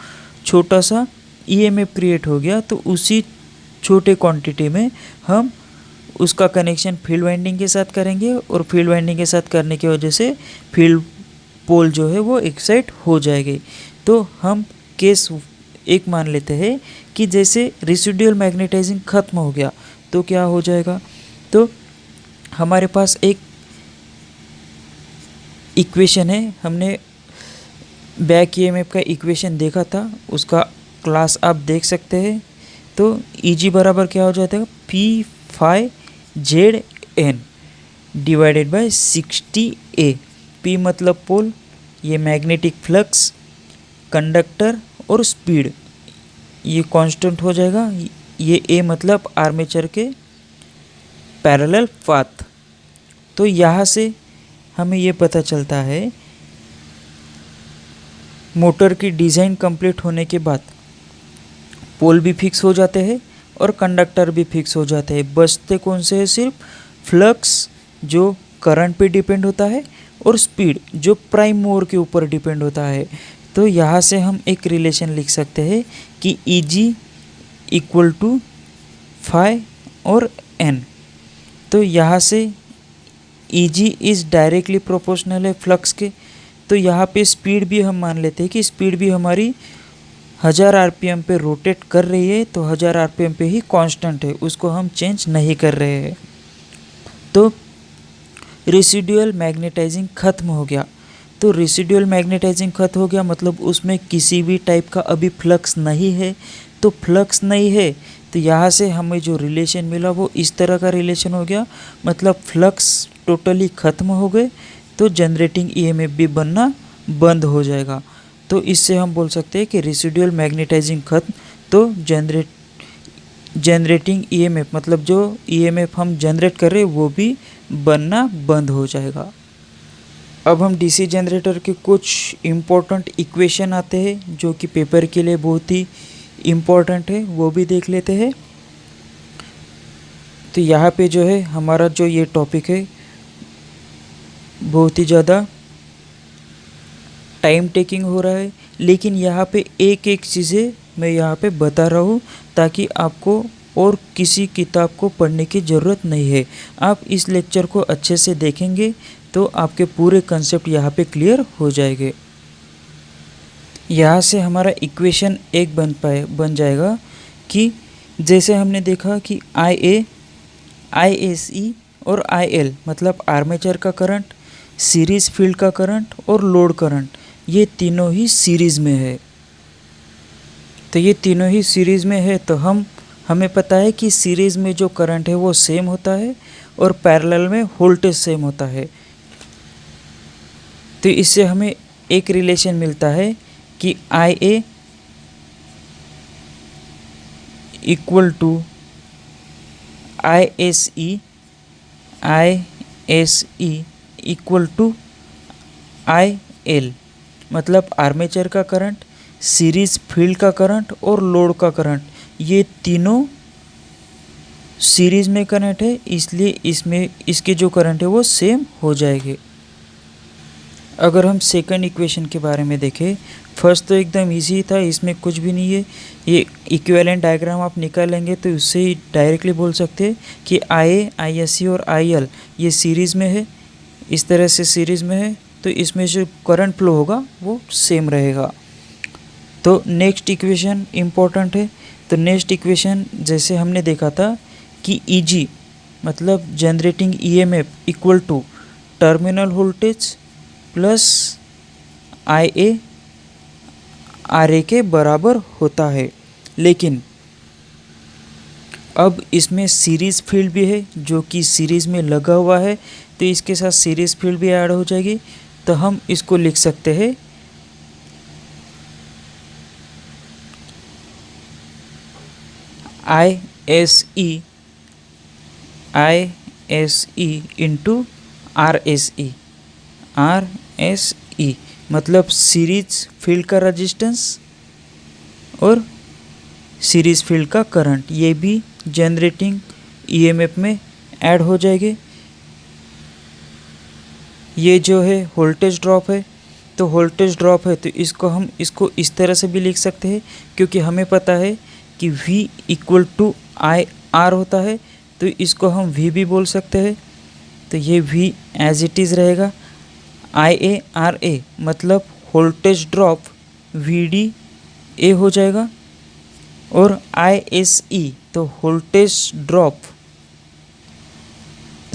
छोटा सा ईएमएफ क्रिएट हो गया तो उसी छोटे क्वांटिटी में हम उसका कनेक्शन फील्ड वाइंडिंग के साथ करेंगे और फील्ड वाइंडिंग के साथ करने की वजह से फील्ड पोल जो है वो एक्साइट हो जाएगी। तो हम केस एक मान लेते हैं कि जैसे रेसिडुअल मैग्नेटाइजिंग ख़त्म हो गया तो क्या हो जाएगा। तो हमारे पास एक इक्वेशन है, हमने बैक ईएमएफ का इक्वेशन देखा था, उसका क्लास आप देख सकते हैं। तो ईजी बराबर क्या हो जाता है, P phi Z N divided by 60A। P मतलब पोल, ये मैग्नेटिक फ्लक्स, कंडक्टर और स्पीड ये कांस्टेंट हो जाएगा। ये ए मतलब आर्मेचर के पैरेलल पाथ। तो यहाँ से हमें ये पता चलता है मोटर की डिज़ाइन कंप्लीट होने के बाद पोल भी फिक्स हो जाते हैं और कंडक्टर भी फिक्स हो जाते हैं। बचते कौन से है, सिर्फ फ्लक्स जो करंट पे डिपेंड होता है और स्पीड जो प्राइम मूवर के ऊपर डिपेंड होता है। तो यहाँ से हम एक रिलेशन लिख सकते हैं कि Eg इक्वल टू फाई और एन। तो यहाँ से Eg इज़ डायरेक्टली प्रोपोर्शनल है फ्लक्स के। तो यहाँ पे स्पीड भी हम मान लेते हैं कि स्पीड भी हमारी 1000 आरपीएम पे रोटेट कर रही है, तो 1000 आरपीएम पे ही कांस्टेंट है, उसको हम चेंज नहीं कर रहे हैं। तो रेसिडुअल मैग्नेटाइजिंग ख़त्म हो गया। तो रेसिडुअल मैग्नेटाइजिंग ख़त्म हो गया मतलब उसमें किसी भी टाइप का अभी फ्लक्स नहीं है। तो फ्लक्स नहीं है तो यहाँ से हमें जो रिलेशन मिला वो इस तरह का रिलेशन हो गया, मतलब फ्लक्स टोटली ख़त्म हो गए तो जनरेटिंग ईएमएफ भी बनना बंद हो जाएगा। तो इससे हम बोल सकते हैं कि रेसिडुअल मैग्नेटाइजिंग खत्म तो जनरेटिंग ईएमएफ मतलब जो ईएमएफ हम जनरेट कर रहे हैं वो भी बनना बंद हो जाएगा। अब हम डीसी जनरेटर के कुछ इम्पोर्टेंट इक्वेशन आते हैं जो कि पेपर के लिए बहुत ही इम्पोर्टेंट है, वो भी देख लेते हैं। तो यहाँ पे जो है हमारा जो ये टॉपिक है बहुत ही ज़्यादा टाइम टेकिंग हो रहा है, लेकिन यहाँ पे एक एक चीज़ें मैं यहाँ पे बता रहा हूँ ताकि आपको और किसी किताब को पढ़ने की ज़रूरत नहीं है। आप इस लेक्चर को अच्छे से देखेंगे तो आपके पूरे कंसेप्ट यहाँ पे क्लियर हो जाएंगे। यहाँ से हमारा इक्वेशन एक बन जाएगा कि जैसे हमने देखा कि IA, ISE और IL मतलब आर्मेचर का करंट, सीरीज़ फील्ड का करंट और लोड करंट, ये तीनों ही सीरीज़ में है। तो ये तीनों ही सीरीज़ में है तो हमें पता है कि सीरीज़ में जो करंट है वो सेम होता है और पैरेलल में वोल्टेज सेम होता है। तो इससे हमें एक रिलेशन मिलता है कि IA equal to ISE equal to IL मतलब आर्मेचर का करंट, सीरीज़ फील्ड का करंट और लोड का करंट, ये तीनों सीरीज़ में करंट है, इसलिए इसमें इसके जो करंट है वो सेम हो जाएंगे। अगर हम सेकंड इक्वेशन के बारे में देखें, फर्स्ट तो एकदम इजी था, इसमें कुछ भी नहीं है। ये इक्विवेलेंट डायग्राम आप निकालेंगे तो उससे ही डायरेक्टली बोल सकते हैं कि IA, ISE और IL ये सीरीज़ में है, इस तरह से सीरीज़ में है, तो इसमें जो करंट फ्लो होगा वो सेम रहेगा। तो नेक्स्ट इक्वेशन इम्पोर्टेंट है। तो नेक्स्ट इक्वेशन जैसे हमने देखा था कि EG मतलब generating EMF equal to terminal voltage plus IA RA के बराबर होता है। लेकिन अब इसमें सीरीज़ फील्ड भी है जो कि सीरीज़ में लगा हुआ है, तो इसके साथ सीरीज़ फील्ड भी ऐड हो जाएगी। तो हम इसको लिख सकते हैं ISE इंटू RSE मतलब सीरीज फील्ड का रेजिस्टेंस और सीरीज फील्ड का करंट, ये भी जनरेटिंग EMF में ऐड हो जाएंगे। ये जो है वोल्टेज ड्रॉप है, तो वोल्टेज ड्रॉप है तो हम इसको इस तरह से भी लिख सकते हैं, क्योंकि हमें पता है कि V इक्वल टू IR होता है, तो इसको हम V भी बोल सकते हैं। तो ये V एज इट इज़ रहेगा। IARA मतलब वोल्टेज ड्रॉप VDA हो जाएगा, और ISE तो वोल्टेज ड्रॉप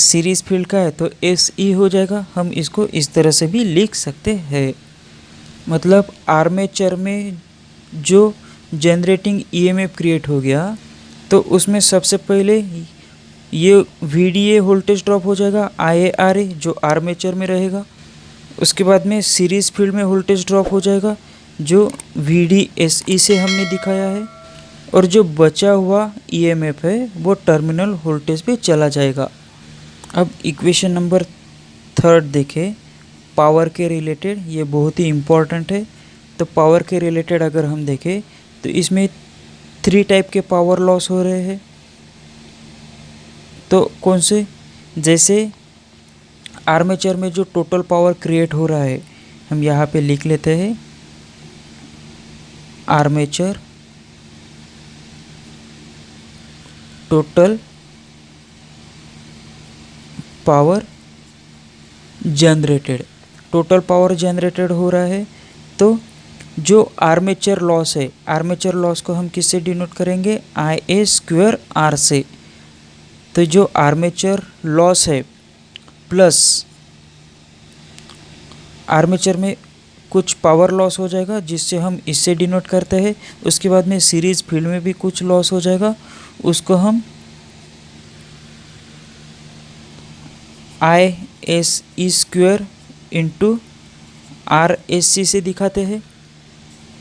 सीरीज फील्ड का है तो SE हो जाएगा। हम इसको इस तरह से भी लिख सकते हैं। मतलब आर्मेचर में जो जनरेटिंग EMF क्रिएट हो गया तो उसमें सबसे पहले ये VDA वोल्टेज ड्रॉप हो जाएगा, IARA जो आर्मेचर में रहेगा। उसके बाद में सीरीज़ फील्ड में वोल्टेज ड्रॉप हो जाएगा जो VDSE से हमने दिखाया है, और जो बचा हुआ EMF है वो टर्मिनल वोल्टेज पे चला जाएगा। अब इक्वेशन नंबर थर्ड देखें, पावर के रिलेटेड, ये बहुत ही इम्पोर्टेंट है। तो पावर के रिलेटेड अगर हम देखें तो इसमें 3 टाइप के पावर लॉस हो रहे हैं। तो कौन से? जैसे आर्मेचर में जो टोटल पावर क्रिएट हो रहा है, हम यहाँ पे लिख लेते हैं armature total power generated. Total power generated हो रहा है, तो जो आर्मेचर लॉस है, आर्मेचर लॉस को हम किससे डिनोट करेंगे? IA² R से। तो जो आर्मेचर लॉस है प्लस आर्मेचर में कुछ पावर लॉस हो जाएगा जिससे हम इससे डिनोट करते हैं। उसके बाद में सीरीज फील्ड में भी कुछ लॉस हो जाएगा, उसको हम ISE² इंटू RSC से दिखाते हैं।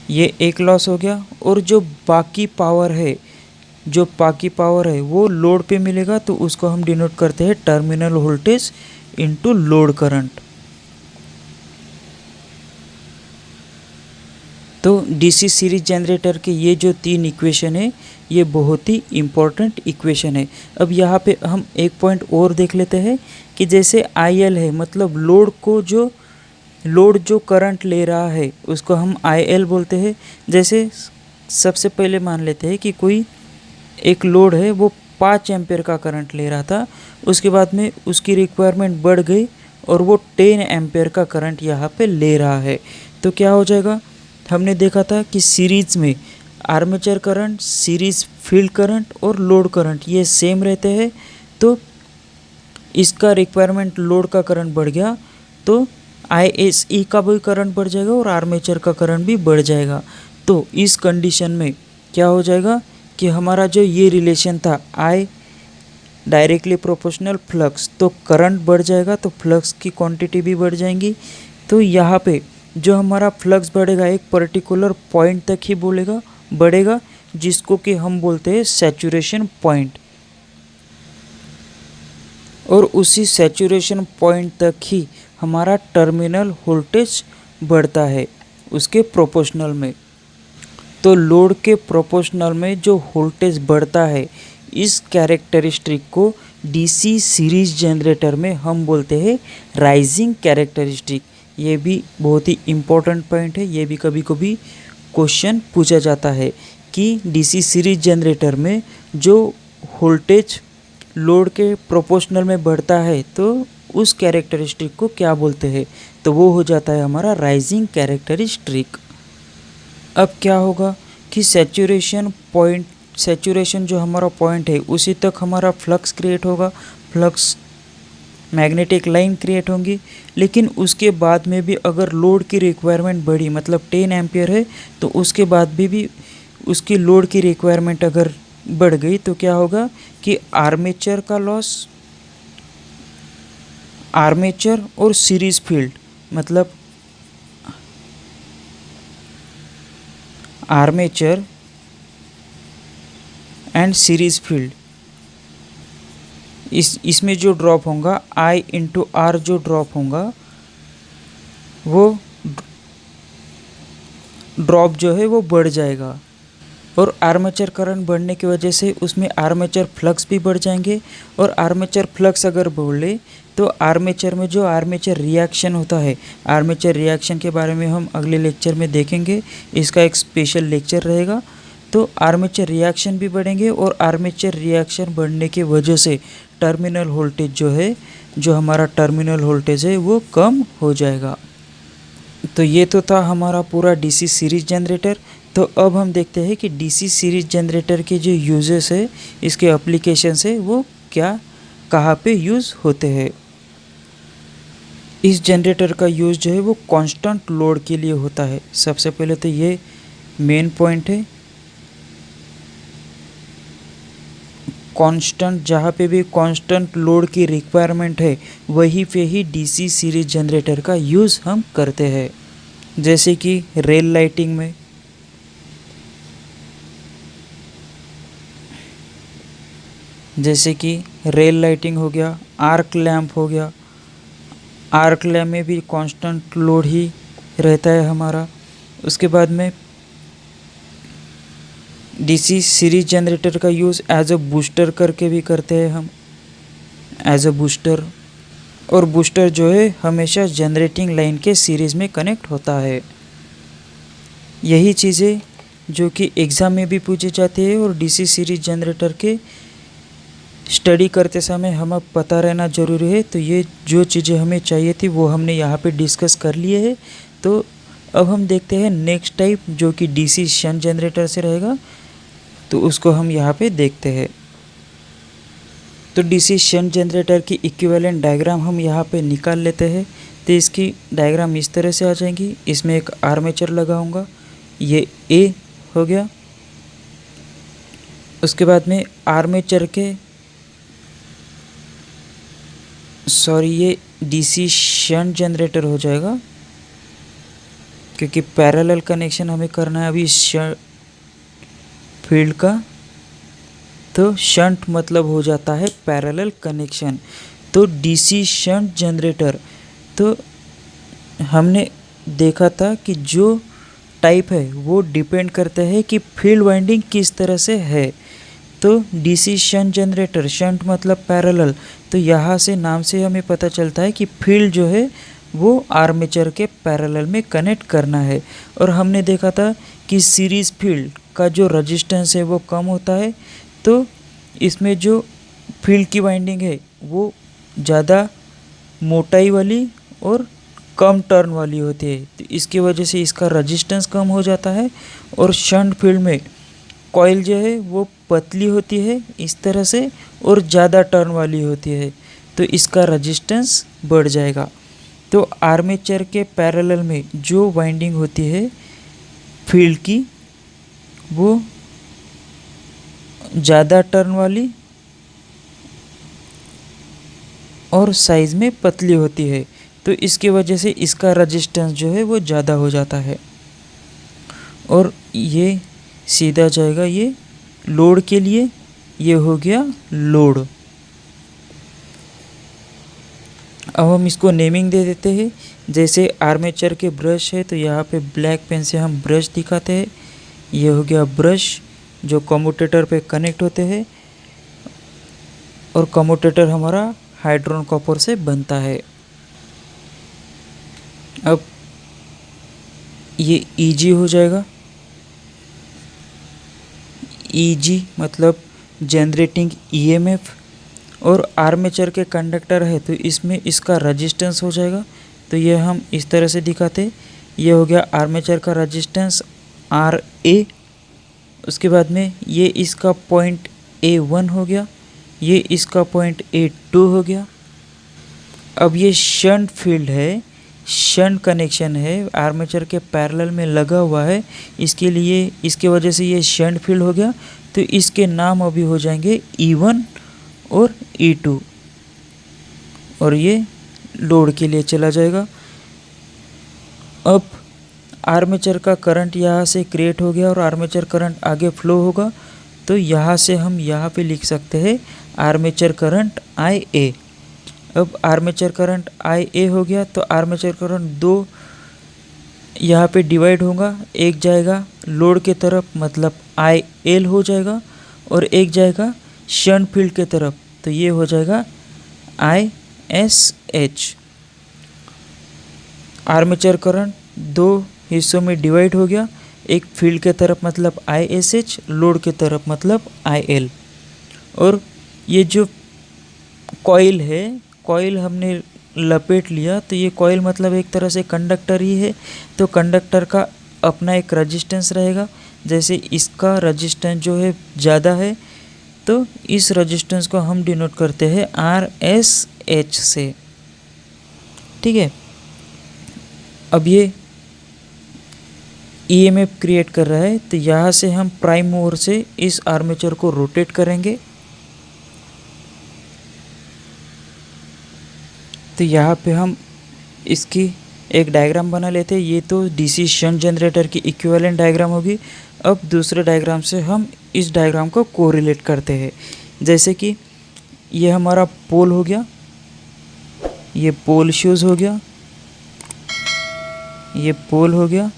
ये एक लॉस हो गया, और जो बाकी पावर है वो लोड पे मिलेगा, तो उसको हम डिनोट करते हैं terminal voltage into load current. तो DC सीरीज जनरेटर के ये जो 3 इक्वेशन है ये बहुत ही इम्पोर्टेंट इक्वेशन है। अब यहाँ पे हम एक पॉइंट और देख लेते हैं कि जैसे IL है, मतलब लोड को जो लोड जो करंट ले रहा है उसको हम IL बोलते हैं। जैसे सबसे पहले मान लेते हैं कि कोई एक लोड है, वो 5 एम्पेयर का करंट ले रहा था, उसके बाद में उसकी रिक्वायरमेंट बढ़ गई और वो 10 एम्पेयर का करंट यहाँ पे ले रहा है। तो क्या हो जाएगा, हमने देखा था कि सीरीज़ में armature current, series field current और लोड करंट ये सेम रहते हैं। तो इसका रिक्वायरमेंट लोड का करंट बढ़ गया तो ISE का भी करंट बढ़ जाएगा और आर्मेचर का करंट भी बढ़ जाएगा। तो इस कंडीशन में क्या हो जाएगा कि हमारा जो ये रिलेशन था I डायरेक्टली प्रोपोर्शनल फ्लक्स, तो करंट बढ़ जाएगा तो फ्लक्स की क्वांटिटी भी बढ़ जाएंगी। तो यहाँ पे जो हमारा फ्लक्स बढ़ेगा एक पर्टिकुलर पॉइंट तक ही बढ़ेगा, जिसको कि हम बोलते हैं सैचुरेशन पॉइंट। और उसी सैचुरेशन पॉइंट तक ही हमारा टर्मिनल वोल्टेज बढ़ता है उसके प्रोपोर्शनल में। तो लोड के प्रोपोर्शनल में जो वोल्टेज बढ़ता है, इस कैरेक्टरिस्टिक को DC सीरीज जनरेटर में हम बोलते हैं राइजिंग कैरेक्टरिस्टिक। ये भी बहुत ही इम्पोर्टेंट पॉइंट है, ये भी कभी कभी क्वेश्चन पूछा जाता है कि DC सीरीज जनरेटर में जो वोल्टेज लोड के प्रोपोर्शनल में बढ़ता है तो उस कैरेक्टरिस्टिक को क्या बोलते हैं, तो वो हो जाता है हमारा राइजिंग कैरेक्टरिस्टिक। अब क्या होगा कि सैचुरेशन जो हमारा पॉइंट है उसी तक हमारा फ्लक्स क्रिएट होगा, फ्लक्स मैग्नेटिक लाइन क्रिएट होंगी। लेकिन उसके बाद में भी अगर लोड की रिक्वायरमेंट बढ़ी, मतलब 10 एम्पियर है, तो उसके बाद भी उसकी लोड की रिक्वायरमेंट अगर बढ़ गई तो क्या होगा कि आर्मेचर का लॉस, आर्मेचर और सीरीज फील्ड, मतलब आर्मेचर एंड सीरीज फील्ड, इसमें जो ड्रॉप होगा I इंटू R जो ड्रॉप होगा वो ड्रॉप जो है वो बढ़ जाएगा। और आर्मेचर करंट बढ़ने की वजह से उसमें आर्मेचर फ्लक्स भी बढ़ जाएंगे। और आर्मेचर फ्लक्स अगर बढ़े तो आर्मेचर में जो आर्मेचर रिएक्शन होता है, आर्मेचर रिएक्शन के बारे में हम अगले लेक्चर में देखेंगे, इसका एक स्पेशल लेक्चर रहेगा। तो आर्मेचर रिएक्शन भी बढ़ेंगे और आर्मेचर रिएक्शन बढ़ने की वजह से टर्मिनल वोल्टेज जो है, जो हमारा टर्मिनल वोल्टेज है वो कम हो जाएगा। तो ये तो था हमारा पूरा DC सीरीज जनरेटर। तो अब हम देखते हैं कि DC सीरीज जनरेटर के जो यूजेस है, इसके एप्लीकेशंस है, वो क्या कहाँ पे यूज़ होते हैं। इस जनरेटर का यूज़ जो है वो कांस्टेंट लोड के लिए होता है। सबसे पहले तो ये मेन पॉइंट है, कांस्टेंट, जहाँ पे भी कांस्टेंट लोड की रिक्वायरमेंट है वहीं पे ही DC सीरीज जनरेटर का यूज़ हम करते हैं। जैसे कि रेल लाइटिंग में, हो गया, आर्क लैंप हो गया। आर्क लैंप में भी कांस्टेंट लोड ही रहता है हमारा। उसके बाद में DC सीरीज जनरेटर का यूज़ एज अ बूस्टर करके भी करते हैं हम, एज अ बूस्टर। और बूस्टर जो है हमेशा जनरेटिंग लाइन के सीरीज़ में कनेक्ट होता है। यही चीज़ें जो कि एग्ज़ाम में भी पूछी जाती है और DC सीरीज जनरेटर के स्टडी करते समय हमें पता रहना ज़रूरी है। तो ये जो चीज़ें हमें चाहिए थी वो हमने यहाँ पे डिस्कस कर लिए है। तो अब हम देखते हैं नेक्स्ट टाइप जो कि DC शंट जनरेटर से रहेगा, तो उसको हम यहाँ पे देखते हैं। तो DC शंट जनरेटर की इक्विवेलेंट डायग्राम हम यहाँ पे निकाल लेते हैं। तो इसकी डायग्राम इस तरह से आ जाएंगी। इसमें एक आर्मेचर लगाऊंगा, ये A हो गया। उसके बाद में आर्मेचर के ये DC शंट जनरेटर हो जाएगा, क्योंकि पैरेलल कनेक्शन हमें करना है अभी फील्ड का। तो शंट मतलब हो जाता है पैरेलल कनेक्शन। तो DC शंट जनरेटर, तो हमने देखा था कि जो टाइप है वो डिपेंड करता है कि फील्ड वाइंडिंग किस तरह से है। तो DC शंट जनरेटर, शंट मतलब पैरेलल, तो यहाँ से नाम से हमें पता चलता है कि फील्ड जो है वो आर्मेचर के पैरेलल में कनेक्ट करना है। और हमने देखा था कि सीरीज़ फील्ड का जो रेजिस्टेंस है वो कम होता है, तो इसमें जो फील्ड की वाइंडिंग है वो ज़्यादा मोटाई वाली और कम टर्न वाली होती है, तो इसकी वजह से इसका रेजिस्टेंस कम हो जाता है। और शंट फील्ड में कॉइल जो है वो पतली होती है इस तरह से और ज़्यादा टर्न वाली होती है, तो इसका रेजिस्टेंस बढ़ जाएगा। तो आर्मेचर के पैरेलल में जो वाइंडिंग होती है फील्ड की वो ज़्यादा टर्न वाली और साइज़ में पतली होती है, तो इसकी वजह से इसका रेजिस्टेंस जो है वो ज़्यादा हो जाता है। और ये सीधा जाएगा ये लोड के लिए, ये हो गया लोड। अब हम इसको नेमिंग दे देते हैं। जैसे आर्मेचर के ब्रश है तो यहाँ पे ब्लैक पेन से हम ब्रश दिखाते हैं। ये हो गया ब्रश जो कम्यूटेटर पे कनेक्ट होते हैं, और कम्यूटेटर हमारा हाइड्रोन कॉपर से बनता है। अब ये ईजी हो जाएगा, ईजी मतलब जनरेटिंग ईएमएफ। और आर्मेचर के कंडक्टर है तो इसमें इसका रेजिस्टेंस हो जाएगा, तो ये हम इस तरह से दिखाते। ये हो गया आर्मेचर का रेजिस्टेंस आर ए। उसके बाद में ये इसका पॉइंट A1 हो गया, ये इसका पॉइंट A2 हो गया। अब ये शंट फील्ड है, शंट कनेक्शन है, आर्मेचर के पैरेलल में लगा हुआ है, इसके लिए इसके वजह से ये शंट फील्ड हो गया। तो इसके नाम अभी हो जाएंगे E1 और E2, और ये लोड के लिए चला जाएगा। अब आर्मेचर का करंट यहाँ से क्रिएट हो गया और आर्मेचर करंट आगे फ्लो होगा, तो यहाँ से हम यहाँ पे लिख सकते हैं आर्मेचर करंट IA। अब आर्मेचर करंट IA हो गया तो आर्मेचर करंट दो यहाँ पे डिवाइड होगा, एक जाएगा लोड के तरफ मतलब IL हो जाएगा, और एक जाएगा शंट फील्ड के तरफ, तो ये हो जाएगा ISH। आर्मेचर करंट दो हिस्सों में डिवाइड हो गया, एक फील्ड के तरफ मतलब ISH, लोड के तरफ मतलब IL। और ये जो कॉइल है, कॉइल हमने लपेट लिया, तो ये कॉइल मतलब एक तरह से कंडक्टर ही है, तो कंडक्टर का अपना एक रेजिस्टेंस रहेगा। जैसे इसका रेजिस्टेंस जो है ज़्यादा है, तो इस रेजिस्टेंस को हम डिनोट करते हैं RSH से, ठीक है। अब ये ईएमएफ क्रिएट कर रहा है, तो यहाँ से हम प्राइम मूवर से इस आर्मेचर को रोटेट करेंगे। तो यहाँ पे हम इसकी एक डायग्राम बना लेते हैं। ये तो डीसी शंट जनरेटर की इक्विवेलेंट डायग्राम होगी। अब दूसरे डायग्राम से हम इस डायग्राम को कोरिलेट करते हैं। जैसे कि ये हमारा पोल हो गया, ये पोल शूज़ हो गया, ये पोल हो गया,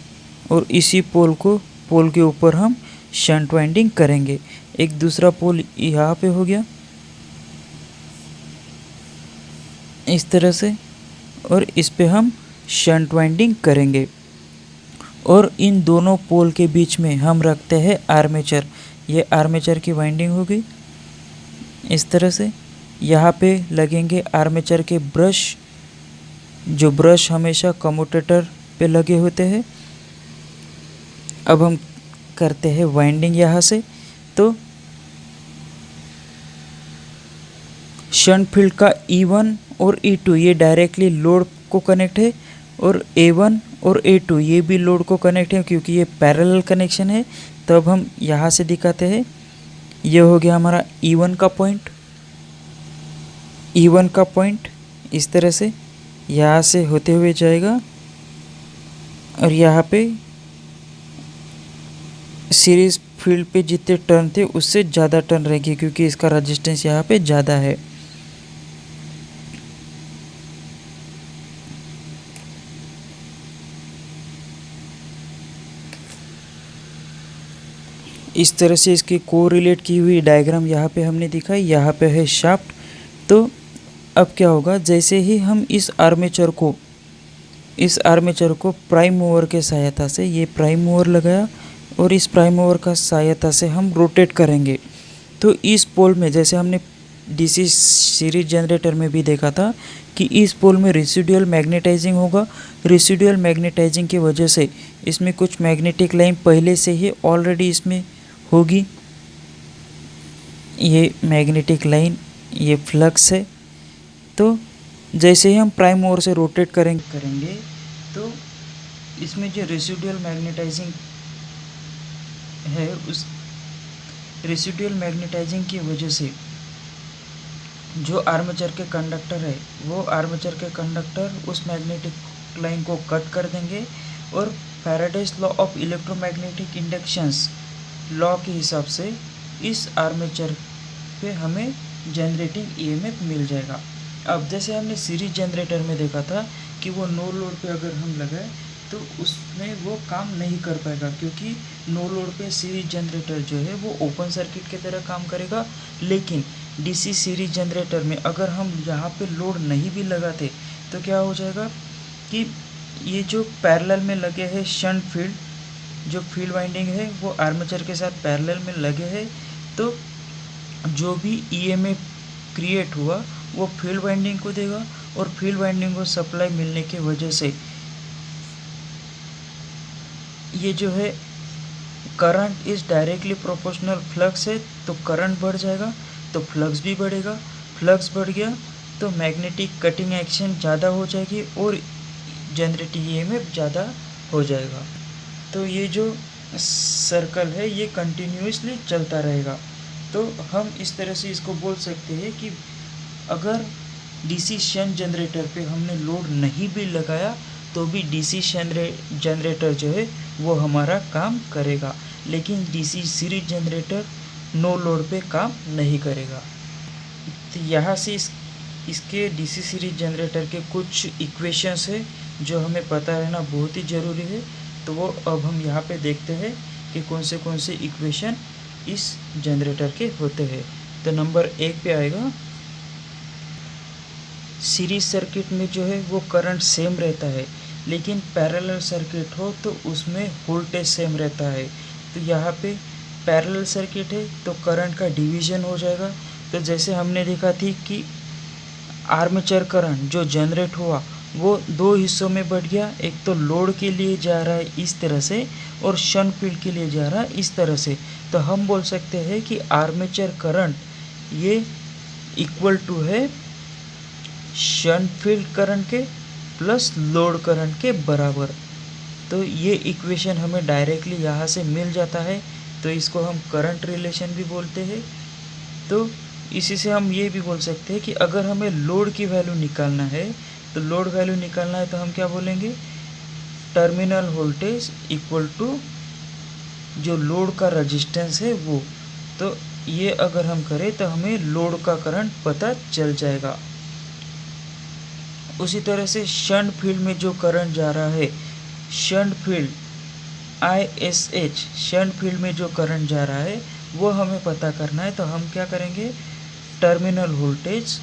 और इसी पोल के ऊपर हम शंट वाइंडिंग करेंगे। एक दूसरा पोल यहाँ पे हो गया इस तरह से, और इस पे हम शंट वाइंडिंग करेंगे। और इन दोनों पोल के बीच में हम रखते हैं आर्मेचर। ये आर्मेचर की वाइंडिंग होगी इस तरह से। यहाँ पे लगेंगे आर्मेचर के ब्रश, जो ब्रश हमेशा कम्यूटेटर पे लगे होते हैं। अब हम करते हैं वाइंडिंग यहाँ से। तो शंट फील्ड का E1 और E2 ये डायरेक्टली लोड को कनेक्ट है, और A1 और A2 ये भी लोड को कनेक्ट है क्योंकि ये पैरेलल कनेक्शन है। तो अब हम यहाँ से दिखाते हैं। ये हो गया हमारा E1 का पॉइंट, E1 का पॉइंट इस तरह से यहाँ से होते हुए जाएगा, और यहाँ पे सीरीज फील्ड पे जितने टर्न थे उससे ज़्यादा टर्न रहेंगे क्योंकि इसका रेजिस्टेंस यहाँ पे ज़्यादा है। इस तरह से इसकी कोरिलेट की हुई डायग्राम यहाँ पे हमने दिखाई। यहाँ पे है शाफ्ट। तो अब क्या होगा, जैसे ही हम इस आर्मेचर को इस आर्मेचर को प्राइम मूवर के सहायता से, ये प्राइम मूवर लगाया और इस प्राइम मूवर का सहायता से हम रोटेट करेंगे। तो इस पोल में, जैसे हमने डीसी सीरीज जनरेटर में भी देखा था कि इस पोल में रेसिडुअल मैग्नेटाइजिंग होगा। रेसिडुअल मैग्नेटाइजिंग की वजह से इसमें कुछ मैग्नेटिक लाइन पहले से ही ऑलरेडी इसमें होगी। ये मैग्नेटिक लाइन, ये फ्लक्स है। तो जैसे ही हम प्राइम मूवर से रोटेट करेंगे तो इसमें जो रेसिडुअल मैग्नेटाइजिंग है, उस रेसिडुअल मैग्नेटाइजिंग की वजह से जो आर्मेचर के कंडक्टर है, वो आर्मेचर के कंडक्टर उस मैग्नेटिक लाइन को कट कर देंगे और Faraday's law of electromagnetic inductions law के हिसाब से इस आर्मेचर पे हमें जनरेटिंग ईएमएफ मिल जाएगा। अब जैसे हमने सीरीज जनरेटर में देखा था कि वो नो लोड पे अगर हम लगाए तो उसमें वो काम नहीं कर पाएगा, क्योंकि नो लोड पे सीरीज जनरेटर जो है वो ओपन सर्किट की तरह काम करेगा। लेकिन डीसी सीरीज जनरेटर में अगर हम यहाँ पे लोड नहीं भी लगाते तो क्या हो जाएगा कि ये जो पैरेलल में लगे हैं शंट फील्ड, जो फील्ड वाइंडिंग है वो आर्मेचर के साथ पैरेलल में लगे हैं, तो जो भी ईएमएफ क्रिएट हुआ वो फील्ड वाइंडिंग को देगा और फील्ड वाइंडिंग को सप्लाई मिलने की वजह से ये जो है current is directly proportional flux है, तो करंट बढ़ जाएगा तो फ्लक्स भी बढ़ेगा। फ्लक्स बढ़ गया तो मैग्नेटिक कटिंग एक्शन ज़्यादा हो जाएगी और जनरेटिंग ईएमएफ ज़्यादा हो जाएगा। तो ये जो सर्कल है ये कंटिन्यूसली चलता रहेगा। तो हम इस तरह से इसको बोल सकते हैं कि अगर डीसी शंट जनरेटर पे हमने लोड नहीं भी लगाया तो भी डीसी जनरेटर जो है वो हमारा काम करेगा, लेकिन DC series generator no load पे काम नहीं करेगा। तो यहाँ से इसके डीसी सीरीज जनरेटर के कुछ इक्वेशंस है जो हमें पता रहना बहुत ही ज़रूरी है। तो वो अब हम यहाँ पे देखते हैं कि कौन से इक्वेशन इस जनरेटर के होते हैं। तो नंबर 1 पे आएगा, सीरीज सर्किट में जो है वो करंट सेम रहता है, लेकिन पैरेलल सर्किट हो तो उसमें वोल्टेज सेम रहता है। तो यहाँ पे पैरेलल सर्किट है तो करंट का डिवीज़न हो जाएगा। तो जैसे हमने देखा थी कि आर्मेचर करंट जो जनरेट हुआ वो दो हिस्सों में बढ़ गया, एक तो लोड के लिए जा रहा है इस तरह से और शंट फील्ड के लिए जा रहा है इस तरह से। तो हम बोल सकते हैं कि आर्मेचर करंट ये इक्वल टू है शंट फील्ड करंट के प्लस लोड करंट के बराबर। तो ये इक्वेशन हमें डायरेक्टली यहाँ से मिल जाता है, तो इसको हम करंट रिलेशन भी बोलते हैं। तो इसी से हम ये भी बोल सकते हैं कि अगर हमें लोड की वैल्यू निकालना है तो लोड वैल्यू निकालना है तो हम क्या बोलेंगे, टर्मिनल वोल्टेज इक्वल टू जो लोड का रजिस्टेंस है वो। तो ये अगर हम करें तो हमें लोड का करंट पता चल जाएगा। उसी तरह से शंट फील्ड में जो करंट जा रहा है, shunt field ISH, shunt field में जो करंट जा रहा है वो हमें पता करना है। तो हम क्या करेंगे, terminal voltage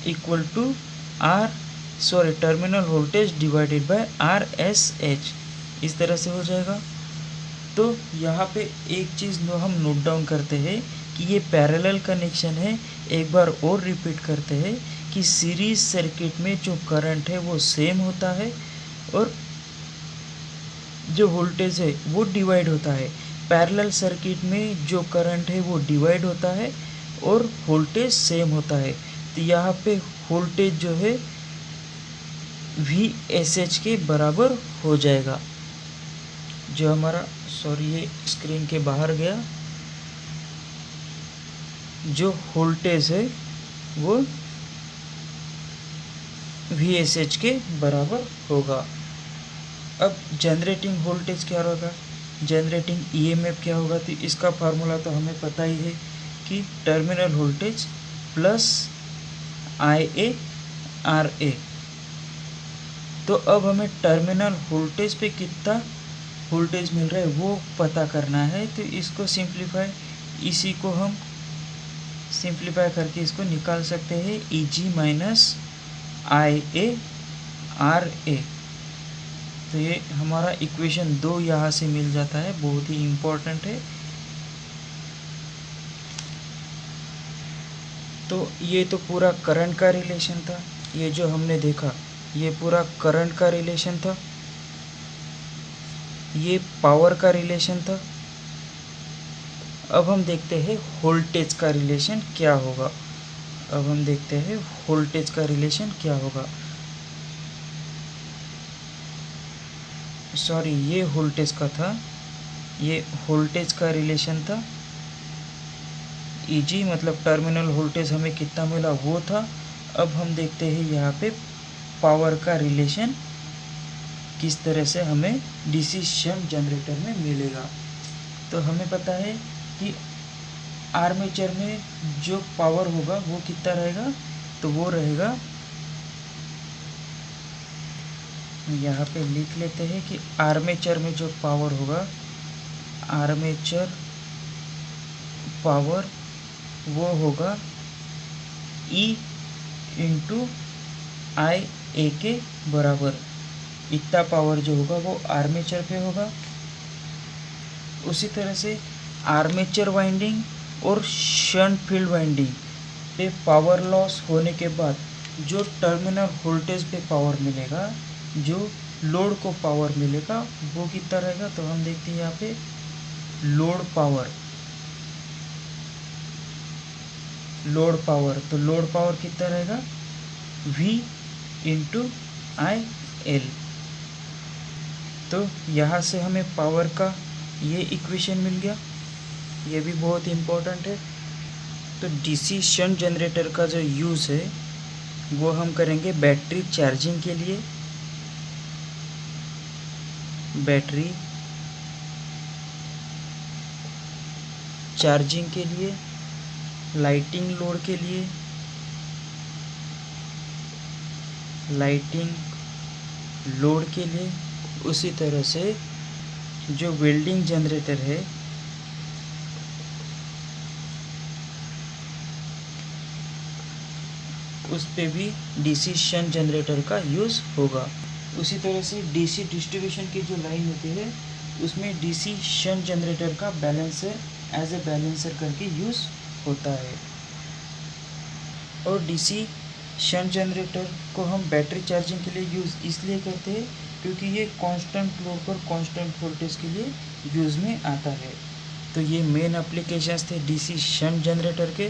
equal to terminal voltage divided by RSH, इस तरह से हो जाएगा। तो यहाँ पे एक चीज़ जो हम नोट डाउन करते हैं कि ये पैरेलल कनेक्शन है। एक बार और रिपीट करते हैं कि सीरीज सर्किट में जो करंट है वो सेम होता है और जो वोल्टेज है वो डिवाइड होता है। पैरेलल सर्किट में जो करंट है वो डिवाइड होता है और वोल्टेज सेम होता है। तो यहाँ पे वोल्टेज जो है VSH के बराबर हो जाएगा। जो हमारा ये स्क्रीन के बाहर गया, जो वोल्टेज है वो VSH के बराबर होगा। अब जनरेटिंग वोल्टेज क्या होगा, जनरेटिंग EMF क्या होगा, तो इसका फार्मूला तो हमें पता ही है कि टर्मिनल वोल्टेज प्लस IaRa। तो अब हमें टर्मिनल वोल्टेज पे कितना वोल्टेज मिल रहा है वो पता करना है। तो इसको इसी को हम सिंप्लीफाई करके इसको निकाल सकते हैं, Eg माइनस IaRa। तो ये हमारा इक्वेशन 2 यहाँ से मिल जाता है, बहुत ही इम्पोर्टेंट है। तो ये तो पूरा करंट का रिलेशन था, ये जो हमने देखा ये पूरा करंट का रिलेशन था, ये पावर का रिलेशन था। अब हम देखते हैं वोल्टेज का रिलेशन क्या होगा। अब हम देखते हैं वोल्टेज का रिलेशन क्या होगा। सॉरी, ये वोल्टेज का था, ये वोल्टेज का रिलेशन था। ईजी मतलब टर्मिनल वोल्टेज हमें कितना मिला वो था। अब हम देखते हैं यहाँ पे पावर का रिलेशन किस तरह से हमें डीसी शंट जनरेटर में मिलेगा। तो हमें पता है कि आर्मेचर में जो पावर होगा वो कितना रहेगा, तो वो रहेगा, यहाँ पे लिख लेते हैं कि आर्मेचर में जो पावर होगा, आर्मेचर पावर वो होगा E इंटू आई ए के बराबर। इतना पावर जो होगा वो आर्मेचर पे होगा। उसी तरह से आर्मेचर वाइंडिंग और शंट फील्ड वाइंडिंग पे पावर लॉस होने के बाद जो टर्मिनल वोल्टेज पे पावर मिलेगा, जो लोड को पावर मिलेगा वो कितना रहेगा। तो हम देखते हैं यहाँ पे लोड पावर, तो लोड पावर कितना रहेगा, V इंटू आई एल। तो यहाँ से हमें पावर का ये इक्वेशन मिल गया, ये भी बहुत इम्पोर्टेंट है। तो डीसी शंट जनरेटर का जो यूज़ है वो हम करेंगे बैटरी चार्जिंग के लिए, बैटरी चार्जिंग के लिए, लाइटिंग लोड के लिए, लाइटिंग लोड के लिए। उसी तरह से जो वेल्डिंग जनरेटर है उस पे भी डीसी शंट जनरेटर का यूज़ होगा। उसी तरह से डीसी डिस्ट्रीब्यूशन की जो लाइन होती है उसमें डीसी शंट जनरेटर का बैलेंसर एज ए बैलेंसर करके यूज़ होता है। और डीसी शंट जनरेटर को हम बैटरी चार्जिंग के लिए यूज़ इसलिए करते हैं क्योंकि ये कांस्टेंट लोड पर कांस्टेंट वोल्टेज के लिए यूज़ में आता है। तो ये मेन एप्लीकेशंस थे डीसी शंट जनरेटर के।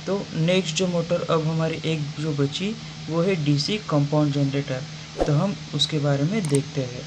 तो नेक्स्ट जो मोटर अब हमारी एक जो बची वो है डीसी कंपाउंड जनरेटर। तो हम उसके बारे में देखते हैं।